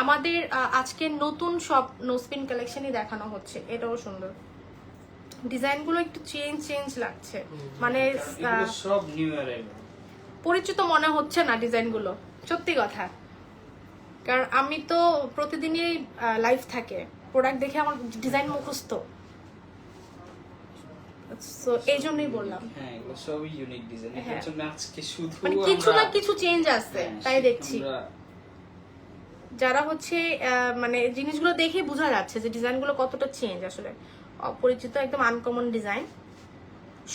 আমাদের আজকে নতুন সব নোজপিন কালেকশনই দেখানো হচ্ছে। এটাও সুন্দর, ডিজাইনগুলো একটু চেঞ্জ লাগছে, মানে এগুলো সব নিউ অ্যারাইভাল। পরিচিত মনে হচ্ছে না ডিজাইনগুলো, সত্যি কথা। কারণ আমি তো প্রতিদিনই লাইভ থাকে, প্রোডাক্ট দেখে আমার ডিজাইন মুখস্থ, সো এই জন্যই বললাম। হ্যাঁ, এগুলো সবই ইউনিক ডিজাইন। হ্যাঁ। এর জন্য আজকে শুধু মানে কিছু না কিছু চেঞ্জ আছে, হ্যাঁ, তাই দেখছি। আমরা যারা হচ্ছে মানে জিনিসগুলো দেখে বোঝা যাচ্ছে যে ডিজাইনগুলো কতটা চেঞ্জ, আসলে অপরিচিত একদম আনকমন ডিজাইন,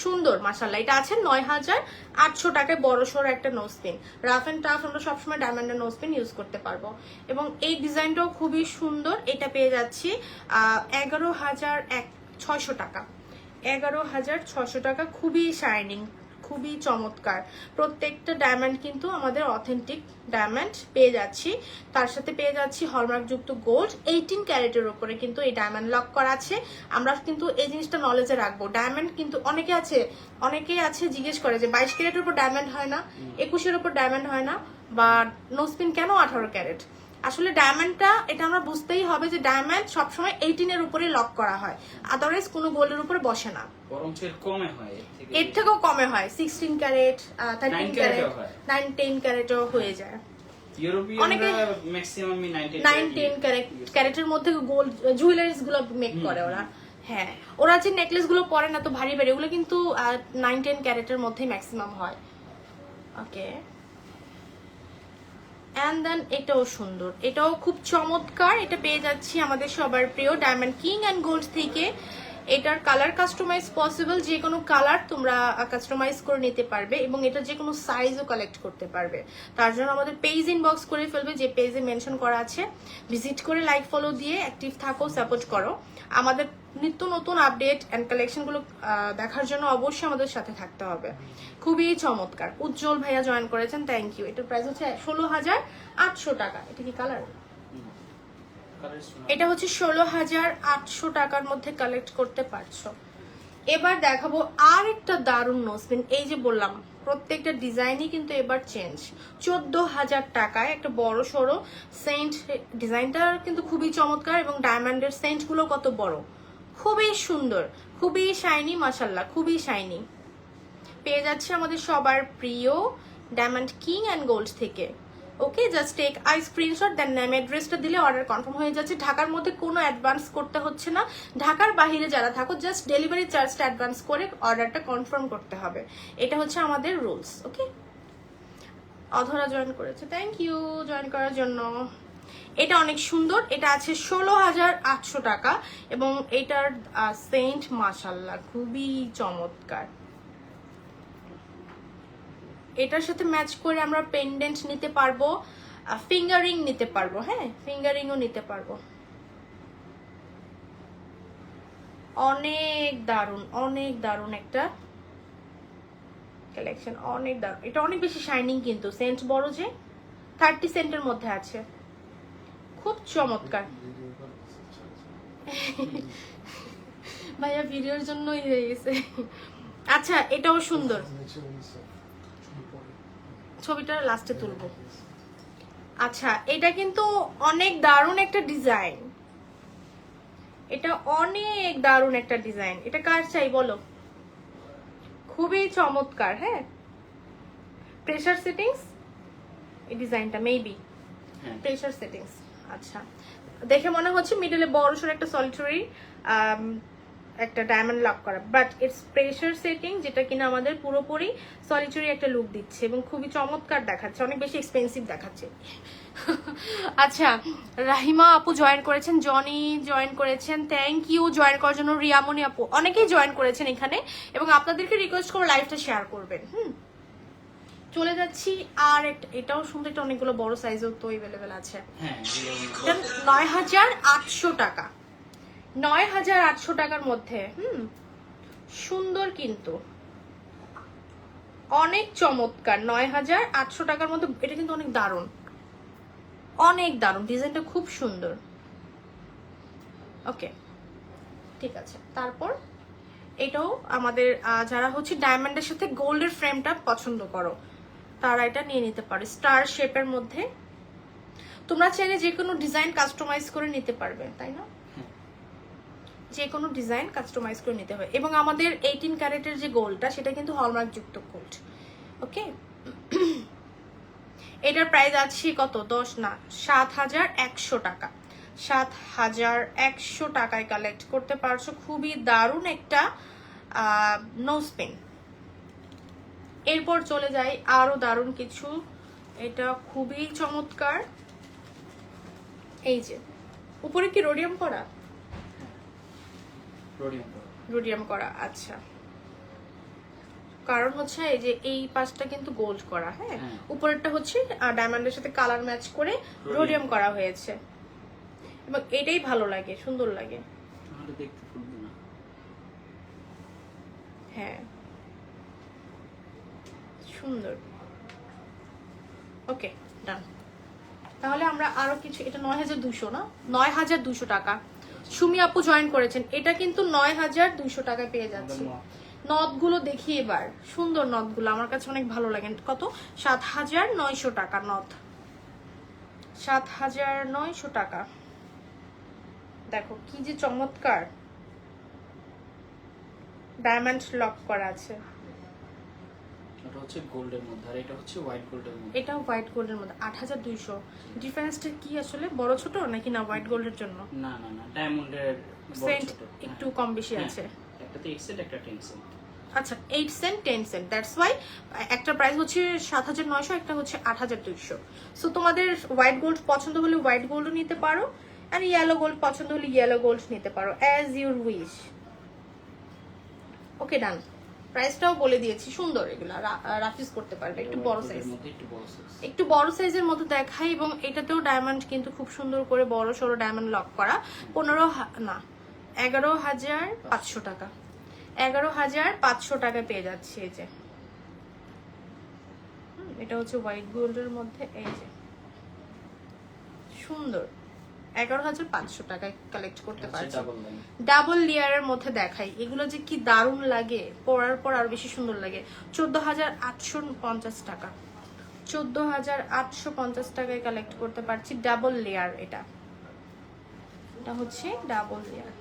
সুন্দর মাশাআল্লাহ। এটা আছে ৯,৮০০ টাকায় বড়সড় একটা নোজপিন। রাফ এন্ড টাফ আমরা সবসময় ডায়মন্ডের নোজপিন ইউজ করতে পারবো, এবং এই ডিজাইনটাও খুবই সুন্দর। এটা পেয়ে যাচ্ছি ১১,৬০০ টাকা। ১১,৬০০ টাকা, খুবই শাইনিং, খুবই চমৎকার। প্রত্যেকটা ডায়মন্ড কিন্তু আমাদের অথেন্টিক ডায়মন্ড পেয়ে যাচ্ছি, তার সাথে পেয়ে যাচ্ছি হলমার্কযুক্ত গোল্ড। 18 ক্যারেটের উপরে কিন্তু এই ডায়মন্ড লক করা আছে। আমরা কিন্তু এই জিনিসটা নলেজে রাখবো। ডায়মন্ড কিন্তু অনেকেই আছে জিজ্ঞেস করে যে 22 ক্যারেটের উপর ডায়মন্ড হয় না, 21-এর উপর ডায়মন্ড হয় না, বা নোজপিন কেন 18 ক্যারেট। আসলে ডায়মন্ডটা এটা আমরা বুঝতেই হবে যে ডায়মন্ড সবসময় 18-এর উপরে লক করা হয়, আদারওয়াইজ কোনো গোল্ডের উপরে বসে না। বরঞ্চ এর কমে হয়, এর থেকেও কমে হয়, 16 ক্যারেট, 13 ক্যারেট, ক্যারেটও হয়। 9-10 ক্যারেটও হয়ে যায়। ইউরোপিয়ানরা ম্যাক্সিমাম 9-10 ক্যারেটের মধ্যে গোল্ড জুয়েলারিজ গুলো মেক করে ওরা। হ্যাঁ, ওরা যে নেকলেস গুলো পরে না তো ভারী ভারী, ওগুলো কিন্তু 9-10 ক্যারেটের মধ্যেই ম্যাক্সিমাম হয়। ওকে, অ্যান্ড দেন এটাও সুন্দর, এটাও খুব চমৎকার। এটা পেয়ে যাচ্ছি আমাদের সবার প্রিয় ডায়মন্ড কিং অ্যান্ড গোল্ড থেকে। এটার কালার কাস্টমাইজ পসিবল, যে কোনো কালার তোমরা কাস্টমাইজ করে নিতে পারবে, এবং এটা যে কোনো সাইজও কালেক্ট করতে পারবে। তার জন্য আমাদের পেজ ইনবক্স করে ফেলবে, যে পেজে মেনশন করা আছে, ভিজিট করে লাইক ফলো দিয়ে অ্যাক্টিভ থাকো, সাপোর্ট করো। আমাদের নিত্য নতুন আপডেট অ্যান্ড কালেকশনগুলো দেখার জন্য অবশ্যই আমাদের সাথে থাকতে হবে। খুবই চমৎকার। উজ্জ্বল ভাইয়া জয়েন করেছেন, থ্যাংক ইউ। এটার প্রাইস হচ্ছে 16,800 টাকা। এটা কি কালার? এটা হচ্ছে 16,800 টাকার মধ্যে কালেক্ট করতে পারছো। এবার দেখাবো আর একটা দারুণ নোজপিন। এই যে বললাম প্রত্যেকটা ডিজাইনই কিন্তু এবার চেঞ্জ। 14,000 টাকায় একটা বড় সড়ো সেন্ট, ডিজাইনটা কিন্তু খুবই চমৎকার, এবং ডায়মন্ডের সেন্ট গুলো কত বড়, খুবই সুন্দর, খুবই শাইনি, মাশাআল্লাহ, খুবই শাইনি। পেয়ে যাচ্ছে আমাদের সবার প্রিয় ডায়মন্ড কিং অ্যান্ড গোল্ড থেকে। Okay, just take a screenshot, then name অ্যাড্রেসটা দিলে অর্ডার কনফার্ম হয়ে যাচ্ছে। ঢাকার মধ্যে কোনো অ্যাডভান্স করতে হচ্ছে না, ঢাকার বাইরে যারা থাকো জাস্ট ডেলিভারি চার্জটা অ্যাডভান্স করে অর্ডারটা কনফার্ম করতে হবে। এটা হচ্ছে আমাদের রুলস। ওকে, অধরা জয়েন করেছে, থ্যাংক ইউ জয়েন করার জন্য। এটা অনেক সুন্দর, এটা আছে 16,800 টাকা, এবং এটার সেন্ট মাশাআল্লাহ খুবই চমৎকার। এটার সাথে ম্যাচ করে আমরা পেন্ডেন্ট নিতে পারবো, ফিঙ্গারিং নিতে পারবো। হ্যাঁ, ফিঙ্গারিংও নিতে পারবো। অনেক দারুণ একটা কালেকশন, অনেক দারুণ। এটা অনেক বেশি শাইনিং, কিন্তু সেন্ট বড়, যে 30 সেন্টের মধ্যে আছে, খুব চমৎকার। ভাইয়া ভিডিওর জন্যই হয়ে গেছে। আচ্ছা, এটাও সুন্দর, ছবিটা লাস্টে তুলবো। আচ্ছা, এটা কিন্তু অনেক দারুণ একটা ডিজাইন, এটা অনেক দারুণ একটা ডিজাইন। এটা কার চাই বলো? খুবই চমৎকার। হ্যাঁ, প্রেসার সেটিংস এই ডিজাইনটা, মেবি প্রেসার সেটিংস। আচ্ছা, দেখে মনে হচ্ছে মিডলে বড়সড় একটা সলিটারি একটা ডায়মন্ড লক করা, বাট ইটস প্রেশার সেটিং, যেটা কিনা আমাদের পুরোপুরি সলিটারি একটা লুক দিচ্ছে এবং খুবই চমৎকার দেখাচ্ছে, অনেক বেশি এক্সপেন্সিভ দেখাচ্ছে। আচ্ছা, রাহিমা আপু জয়েন করেছেন, জনি জয়েন করেছেন, থ্যাংক ইউ জয়েন করার জন্য, রিয়ামনি আপু, অনেকেই জয়েন করেছেন এখানে এবং আপনাদেরকে রিকোয়েস্ট করে লাইভটা শেয়ার করবেন। চলে যাচ্ছি আর এটাও সুন্দর, এটা অনেকগুলো বড় সাইজও তো অ্যাভেলেবেল আছে। হ্যাঁ ৯,৮০০ টাকা, ৯,৮০০ টাকার মধ্যে সুন্দর, কিন্তু অনেক চমৎকার। ৯,৮০০ টাকার মধ্যে এটা কিন্তু অনেক দারুণ, অনেক দারুণ, ডিজাইনটা খুব সুন্দর। ওকে, ঠিক আছে। তারপর এটাও আমাদের যারা হচ্ছে ডায়মন্ডের সাথে গোল্ডের ফ্রেমটা পছন্দ করো তারা এটা নিয়ে নিতে পারে, স্টার শেপের মধ্যে। তোমরা চাইলে যে কোনো ডিজাইন কাস্টমাইজ করে নিতে পারবে, তাই না? যে কোনো ডিজাইন কাস্টমাইজ করে নিতে হবে। এবং আমাদের 18 ক্যারেটের যে গোল্ডটা সেটা কিন্তু হলমার্ক যুক্ত গোল্ড। ওকে, এটার প্রাইস আছে কত? 7,100 টাকা। 7,100 টাকায় কালেক্ট করতে পারছো। খুবই দারুণ একটা নোজ পিন। এরপর চলে যাই আরো দারুণ কিছু, এটা খুবই চমৎকার। এই যে উপরে কি রোডিয়াম করা? রোডিয়াম করা, আচ্ছা। কারণ হচ্ছে এই যে এই পাশটা কিন্তু গোল্ড করা, হ্যাঁ, উপরেরটা হচ্ছে ডায়মন্ডের সাথে কালার ম্যাচ করে রোডিয়াম করা হয়েছে এবং এটাই ভালো লাগে, সুন্দর লাগে। হ্যাঁ, সুন্দর। ওকে, ডান। তাহলে আমরা আরো কিছু, এটা 9,200 না, 9,200 টাকা। সুমি আপু জয়েন করেছেন, এটা কিন্তু 9,200 টাকায় পেয়ে যাচ্ছি। নথগুলো দেখি এবার, সুন্দর নথগুলো আমার কাছে অনেক ভালো লাগে। কত? 7,900 টাকা নথ, 7,900 টাকা। দেখো কি যে চমৎকার, ডায়মন্ড লক করা আছে। এটা হচ্ছে গোল্ডের মধ্যে আর এটা হচ্ছে হোয়াইট গোল্ডের মধ্যে। এটা হোয়াইট গোল্ডের মধ্যে 8,200। ডিফারেন্সটা কি আসলে, বড় ছোট নাকি না হোয়াইট গোল্ডের জন্য? না না না, ডায়মন্ডের সেন্ট একটু কম বেশি আছে। একটাতে 8 সেন্ট, একটা 10 সেন্ট। আচ্ছা, 8 সেন্ট 10 সেন্ট, দ্যাটস ওয়াই একটা প্রাইস হচ্ছে 7,900, একটা হচ্ছে 8,200। সো তোমাদের হোয়াইট গোল্ড পছন্দ হলে হোয়াইট গোল্ডও নিতে পারো, আর ইয়েলো গোল্ড পছন্দ হলে ইয়েলো গোল্ড নিতে পারো, অ্যাজ ইউর উইশ। ওকে, ডান। প্রাইসটাও বলে দিয়েছি, সুন্দর, এগুলা রাফিজ করতে পারবে। একটু বড় সাইজ, একটু বড় সাইজের মধ্যে দেখাই। এবং এটাতেও ডায়মন্ড কিন্তু খুব সুন্দর করে বড় সড়ো ডায়মন্ড লক করা। 11,500 টাকা, 11,500 টাকায় পেয়ে যাচ্ছে। এই যে এটা হচ্ছে হোয়াইট গোল্ডের মধ্যে, এই যে সুন্দর, 11,500 টাকায় কালেক্ট করতে পারছি। ডাবল লেয়ারের মধ্যে দেখাই, এগুলো যে কি দারুণ লাগে, পরার পর আরো বেশি সুন্দর লাগে। 14,850 টাকা, 14,850 টাকায় কালেক্ট করতে পারছি। ডাবল লেয়ার, এটা হচ্ছে ডাবল লেয়ার।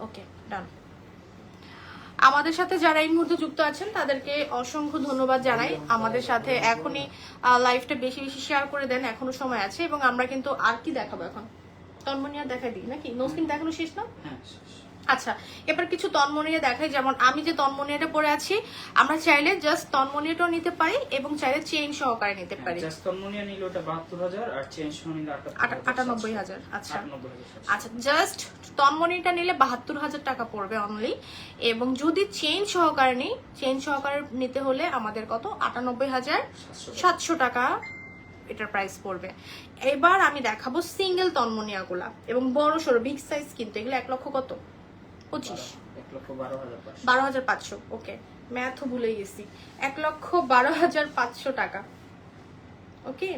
ওকে, ডান। আমাদের সাথে যারা এই মুহূর্তে যুক্ত আছেন তাদেরকে অসংখ্য ধন্যবাদ জানাই। আমাদের সাথে এখনই লাইভটা বেশি বেশি শেয়ার করে দেন, এখনো সময় আছে। এবং আমরা কিন্তু আর কি দেখাবো এখন, তন্মনিয়া দেখাই দিই নাকি? নোসপিন দেখানো শেষ না? আচ্ছা, এবার কিছু তন্মনিয়া দেখাই। যেমন আমি যে তন্মনিয়াটা পরে আছি, আমরা চাইলে জাস্ট তন্মনিয়াটাও নিতে পারি এবং চাইলে চেইন সহকারে নিতে পারি। জাস্ট তন্মনিয়া নিলে ওটা 72,000 আর চেইন সহ নিলে 98,000। আচ্ছা আচ্ছা, জাস্ট তন্মনিটা নিলে 72,000 টাকা পড়বে অনলি। এবং যদি চেইন সহকারে নিই, চেইন সহকারে নিতে হলে আমাদের কত? 98,700 টাকা এটার প্রাইস পড়বে। এবার আমি দেখাবো সিঙ্গেল তন্মনিয়া গুলা এবং বড় সড়ো বিগ সাইজ, কিন্তু এগুলো 1 লক্ষ কত? 25, 12,500। ওকে, ম্যাথও ভুলে গেছি। 1,12,500 টাকা। ওকে,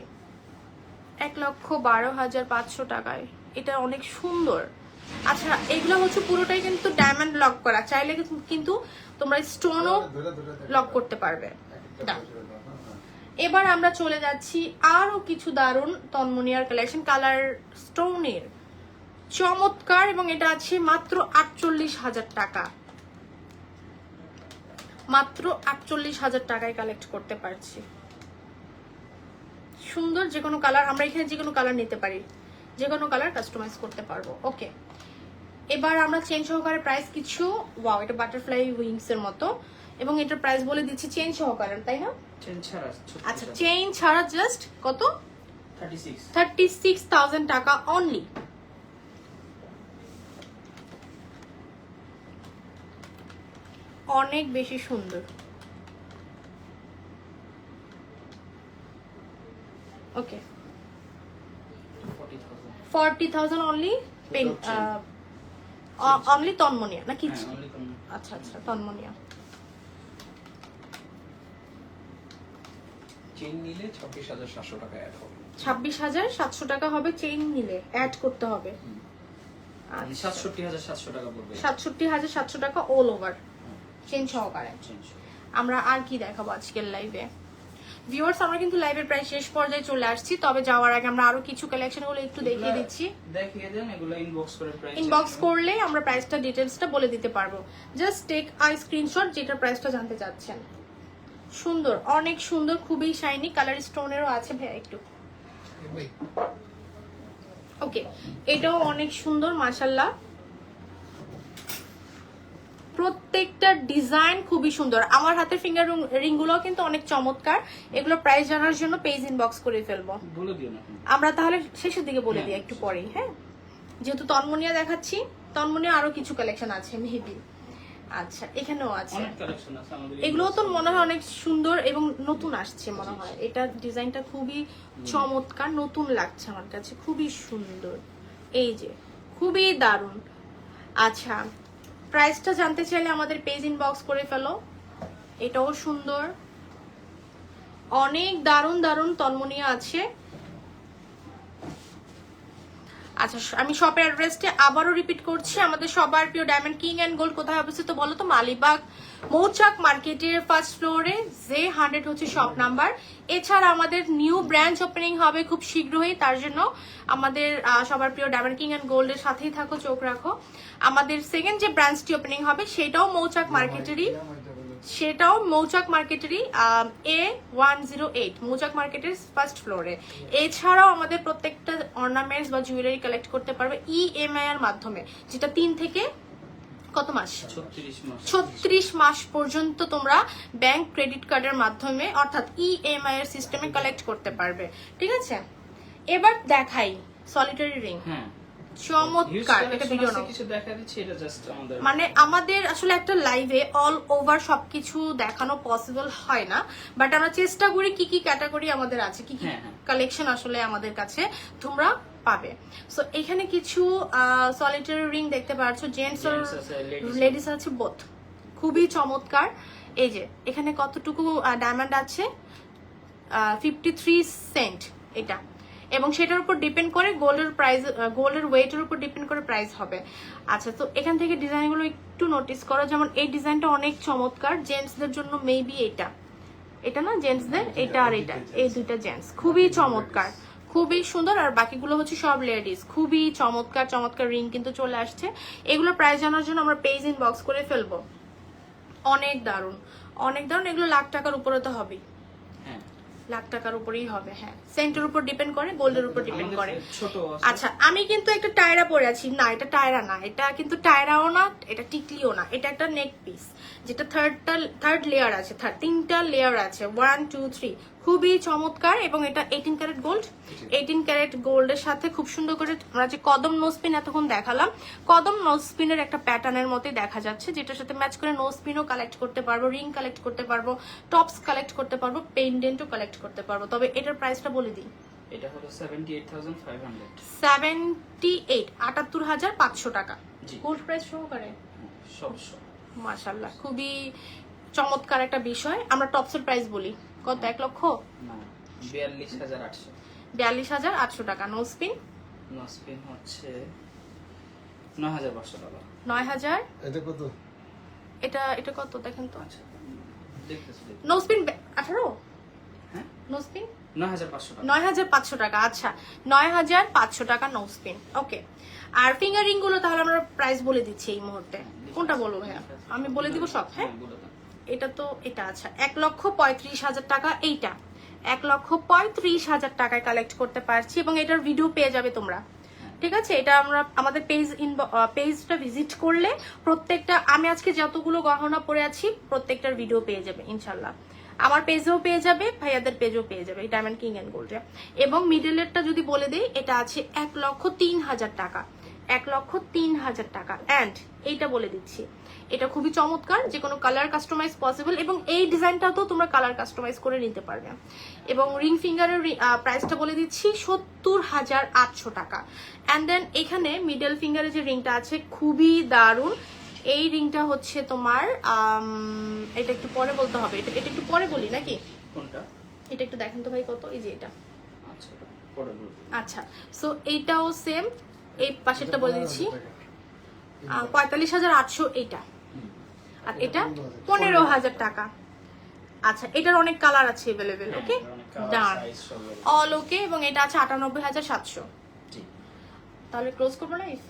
1,12,500 টাকায় এটা অনেক সুন্দর। আচ্ছা, এগুলো হচ্ছে পুরোটাই কিন্তু ডায়মন্ড লক করা, চাইলে কিন্তু তোমরা স্টোনও লক করতে পারবে। এবার আমরা চলে যাচ্ছি আরো কিছু দারুণ তন্মনিয়ার কালেকশন, কালার স্টোনের চমৎকার। এবং এটা আছে মাত্র 48,000 টাকা, মাত্র 48,000 টাকায় কালেক্ট করতে পারছি। সুন্দর যে কোনো কালার, আমরা এখানে যে কোনো কালার নিতে পারি। যে কোনো কালার কাস্টমাইজ করতে পারবো। ওকে, এবার আমরা চেন সহকারে প্রাইস কিছু, ওয়াও এটা বাটারফ্লাই উইংস এর মতো, এবং এটার প্রাইস বলে দিচ্ছি চেন সহকারে, তাই না? চেন ছাড়া আচ্ছা, চেইন ছাড়া জাস্ট কত? 36 36,000 টাকা অনলি। অনেক বেশি সুন্দর। ওকে, 40,000 অনলি পেন, অনলি তন্মনিয়া নাকি? আচ্ছা আচ্ছা, তন্মনিয়া। চেইন নিলে 26,700 টাকা অ্যাড হবে। 26,700 টাকা হবে চেইন নিলে, অ্যাড করতে হবে। 67,700 টাকা পড়বে। 67,700 টাকা অল ওভার চেইন সহকারে। আমরা আর কি দেখাবো আজকের লাইভে? ভিউয়ার্স, আমরা কিন্তু লাইভের প্রায় শেষ পর্যায়ে চলে আসছি, তবে যাওয়ার আগে আমরা আরো কিছু কালেকশনগুলো একটু দেখিয়ে দিচ্ছি। দেখিয়ে দেন, এগুলো ইনবক্স করে প্রাইস ইনবক্স করলে আমরা প্রাইসটা ডিটেইলসটা বলে দিতে পারবো। জাস্ট টেক আই স্ক্রিনশট যেটার প্রাইসটা জানতে চাচ্ছেন। সুন্দর, অনেক সুন্দর, খুবই শাইনি, কালার স্টোনেরও আছে ভাই একটু। ওকে, এটাও অনেক সুন্দর মাশাআল্লাহ, প্রত্যেকটা ডিজাইন খুবই সুন্দর। আমার হাতে ফিঙ্গার রিং গুলো কিন্তু অনেক চমৎকার। এগুলো প্রাইস জানার জন্য পেজ ইনবক্স করে ফেলবো, বলে দিও না। আমরা তাহলে শেষের দিকে বলে দিই একটু পরেই। হ্যাঁ, যেহেতু তন্মনিয়া দেখাচ্ছি, তন্মনিয়া আরো কিছু কালেকশন আছে মেবি। আচ্ছা, এখানেও আছে, অনেক কালেকশন আছে আমাদের। এগুলো তো মনে হয় অনেক সুন্দর এবং নতুন আসছে মনে হয়। এটা ডিজাইনটা খুবই চমৎকার, নতুন লাগছে আমার কাছে, খুবই সুন্দর। এই যে খুবই দারুণ। আচ্ছা, প্রাইসটা জানতে চাইলে আমাদের পেজ ইনবক্স করে ফেলো। এটাও সুন্দর, অনেক দারুণ দারুণ তন্মনিয়া আছে। আচ্ছা, আমি শপের অ্যাড্রেসটা আবারও রিপিট করছি। আমাদের সবার প্রিয় ডায়মন্ড কিং এন্ড গোল্ড কোথায় অবস্থিত বলো তো? মালিবাগ মৌচাক মার্কেটের ফার্স্ট ফ্লোরে J100 হচ্ছে শপ নাম্বার। এছাড়া আমাদের নিউ ব্রাঞ্চ ওপেনিং হবে খুব শীঘ্রই, তার জন্য আমাদের সবার প্রিয় ডায়মন্ড কিং এন্ড গোল্ডের সাথেই থাকো, চোখ রাখো। আমাদের সেকেন্ড যে ব্রাঞ্চটি ওপেনিং হবে সেটাও মৌচাক মার্কেটেরই, A108 মৌচাক মার্কেটের ফার্স্ট ফ্লোরে। এছাড়াও আমাদের প্রত্যেকটা অর্নামেন্টস বা জুয়েলারি কালেক্ট করতে পারবে EMI এর মাধ্যমে, যেটা 3 থেকে কত মাস? 36 মাস পর্যন্ত তোমরা ব্যাংক ক্রেডিট কার্ডের মাধ্যমে অর্থাৎ EMI এর সিস্টেমে কালেক্ট করতে পারবে। ঠিক আছে, এবার দেখাই সলিটারি রিং। হ্যাঁ, চমৎকার, এটা ভিডিও নাও। কিছু দেখা দিচ্ছি, এটা জাস্ট আমাদের মানে আমাদের আসলে একটা লাইভে অল ওভার সবকিছু দেখানো পসিবল হয় না, বাট আমরা চেষ্টা করি কি কি ক্যাটাগরি আমাদের আছে, কি কি কালেকশন আসলে আমাদের কাছে তোমরা পাবে। সো এখানে কিছু সলিটারি রিং দেখতে পাচ্ছ, জেন্টস আর লেডিস আছে বোথ, খুবই চমৎকার। এই যে এখানে কতটুকু ডায়মন্ড আছে, 53 সেন্ট এটা, এবং সেটার উপর ডিপেন্ড করে গোল্ডের প্রাইস, গোল্ডের ওয়েটের উপর ডিপেন্ড করে প্রাইস হবে। আচ্ছা, তো এখান থেকে ডিজাইনগুলো একটু নোটিস করো, যেমন এই ডিজাইনটা অনেক চমৎকার, জেন্টসদের জন্য মেবি এটা না জেন্টসদের, এটা আর এটা, এই দুইটা জেন্টস, খুবই চমৎকার, খুবই সুন্দর। আর বাকিগুলো হচ্ছে সব লেডিস, খুবই চমৎকার চমৎকার রিং কিন্তু চলে আসছে। এগুলো প্রাইস জানার জন্য আমরা পেজ ইনবক্স করে ফেলবো। অনেক দারুণ, অনেক দারুণ, এগুলো লাখ টাকার উপরে তো হবেই, লাখ টাকার উপরেই হবে। হ্যাঁ, সেন্টের উপর ডিপেন্ড করে, গোল্ডের উপর ডিপেন্ড করে। আচ্ছা, আমি কিন্তু একটা টায়রা পরে আছি, না এটা টায়রা না, এটা কিন্তু টায়রাও না, এটা টিকলিও না, এটা একটা নেক পিস, যেটা থার্ড লেয়ার আছে, 3টা লেয়ার আছে, 1 2 3, খুবই চমৎকার। এবং এটা 18 ক্যারেট গোল্ড, 18 ক্যারেট গোল্ডের সাথে খুব সুন্দর করে আমরা যে কদম নোজপিন এতক্ষণ দেখালাম, কদম নোজপিনের একটা প্যাটার্নের মতোই দেখা যাচ্ছে, যেটার সাথে ম্যাচ করে নোজপিনও কালেক্ট করতে পারবো, রিং কালেক্ট করতে পারবো, টপস কালেক্ট করতে পারবো, পেন্ডেন্টও কালেক্ট করতে পারবো। তবে এটার প্রাইসটা বলে দিই, এটা হলো 78,500, 78,500 টাকা গোল্ড প্রাইস সহকারে। মাশাআল্লাহ, খুবই চমৎকার একটা বিষয়। আমরা টপসের প্রাইস বলি কত? 1 লক্ষ না, 42,800, 42,800 টাকা। নোজপিন হচ্ছে 9,500 টাকা। 9,000, এটা কত? এটা কত দেখেন তো। আচ্ছা, দেখতেছি। নোজপিন 18, হ্যাঁ, নোজপিন 9,500 টাকা। 9,500 টাকা। আচ্ছা, 9,500 টাকা নোজপিন। ওকে, আর ফিঙ্গার রিং গুলো তাহলে আমরা প্রাইস বলে দিচ্ছি এই মুহূর্তে। কোনটা বলবো ভাইয়া? আমি বলে দিব সব। হ্যাঁ, এটা তো এটা আচ্ছা, 1,35,000 টাকা। এইটা 1,35,000 টাকায় কালেক্ট করতে পারছি, এবং এটার ভিডিও পেয়ে যাবে তোমরা। ঠিক আছে, এটা আমরা আমাদের পেজটা ভিজিট করলে প্রত্যেকটা, আমি আজকে যতগুলো গহনা পরে আছি প্রত্যেকটার ভিডিও পেয়ে যাবে ইনশাল্লাহ। আমার পেজেও পেয়ে যাবে, ভাইয়াদের পেজেও পেয়ে যাবে এই ডায়মন্ড কিং অ্যান্ড গোল্ডে। এবং মিডলেরটা যদি বলে দেই, এটা আছে 1,03,000 টাকা, 1,03,000 টাকা। অ্যান্ড এইটা বলে দিচ্ছি, এটা খুবই চমৎকার, যে কোনো কালার কাস্টমাইজ পসিবল, এবং এই ডিজাইনটা তো তোমরা কালার কাস্টমাইজ করে নিতে পারবে। এবং রিং ফিঙ্গারের প্রাইসটা বলে দিচ্ছি 70,800 টাকা। অ্যান্ড দেন এখানে মিডল ফিঙ্গারের যে রিংটা আছে খুবই দারুণ। এই রিংটা হচ্ছে তোমার এটা একটু পরে বলতে হবে, এটা একটু পরে বলি নাকি? কোনটা? এটা একটু দেখেন তো ভাই কত, এই যে এটা। আচ্ছা, পরে বলবো। আচ্ছা, সো এইটাও সেম, এই পাশেরটা বলে দিচ্ছি 45,800 এইটা, আর এটা 15,000 টাকা। আচ্ছা, এটার অনেক কালার আছে অ্যাভেলেবেল। ওকে, ডান, অল ওকে। এবং এটা আছে 98,700। জি। তাহলে ক্লোজ করবো live.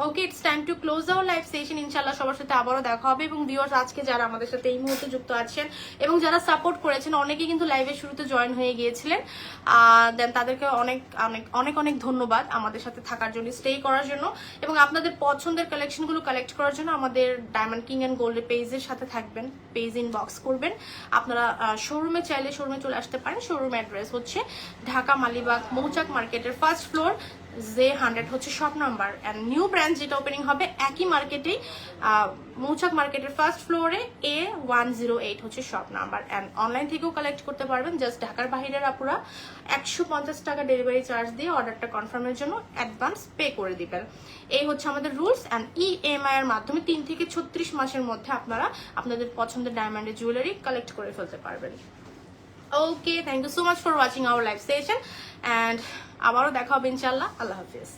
Okay, it's time to close hour live session. ইনশাআল্লাহ সবার সাথে আবারও দেখা হবে। এবং ভিউয়ার্স, আজকে যারা আমাদের সাথে এই মুহূর্তে যুক্ত আছেন এবং যারা সাপোর্ট করেছেন, অনেকেই কিন্তু লাইভের শুরুতে জয়েন হয়ে গিয়েছিলেন, দেন তাদেরকে অনেক অনেক অনেক অনেক ধন্যবাদ আমাদের সাথে থাকার জন্য, স্টে করার জন্য, এবং আপনাদের পছন্দের কালেকশনগুলো কালেক্ট করার জন্য আমাদের ডায়মন্ড কিং অ্যান্ড গোল্ডের পেজের সাথে থাকবেন, পেজ ইনবক্স করবেন। আপনারা শোরুমে চাইলে শোরুমে চলে আসতে পারেন। শোরুম অ্যাড্রেস হচ্ছে ঢাকা মালিবাগ মৌচাক মার্কেটের ফার্স্ট ফ্লোর, J100 হচ্ছে shop number. And new branch যেটা ওপেনিং হবে একই মার্কেটেই, মৌচাক মার্কেটের ফার্স্ট ফ্লোরে A108 হচ্ছে শপ নাম্বার। অ্যান্ড অনলাইন থেকেও কালেক্ট করতে পারবেন। জাস্ট ঢাকার বাইরের আপুরা 150 টাকা ডেলিভারি চার্জ দিয়ে অর্ডারটা কনফার্মের জন্য অ্যাডভান্স পে করে দিবেন। এই হচ্ছে আমাদের রুলস। অ্যান্ড EMI এর মাধ্যমে 3 থেকে 36 মাসের মধ্যে আপনারা আপনাদের পছন্দের ডায়মন্ডের জুয়েলারি কালেক্ট করে ফেলতে পারবেন। Okay, thank you so much for watching our live session, and আবারও দেখা হবে ইনশাল্লাহ। আল্লাহ হাফিজ।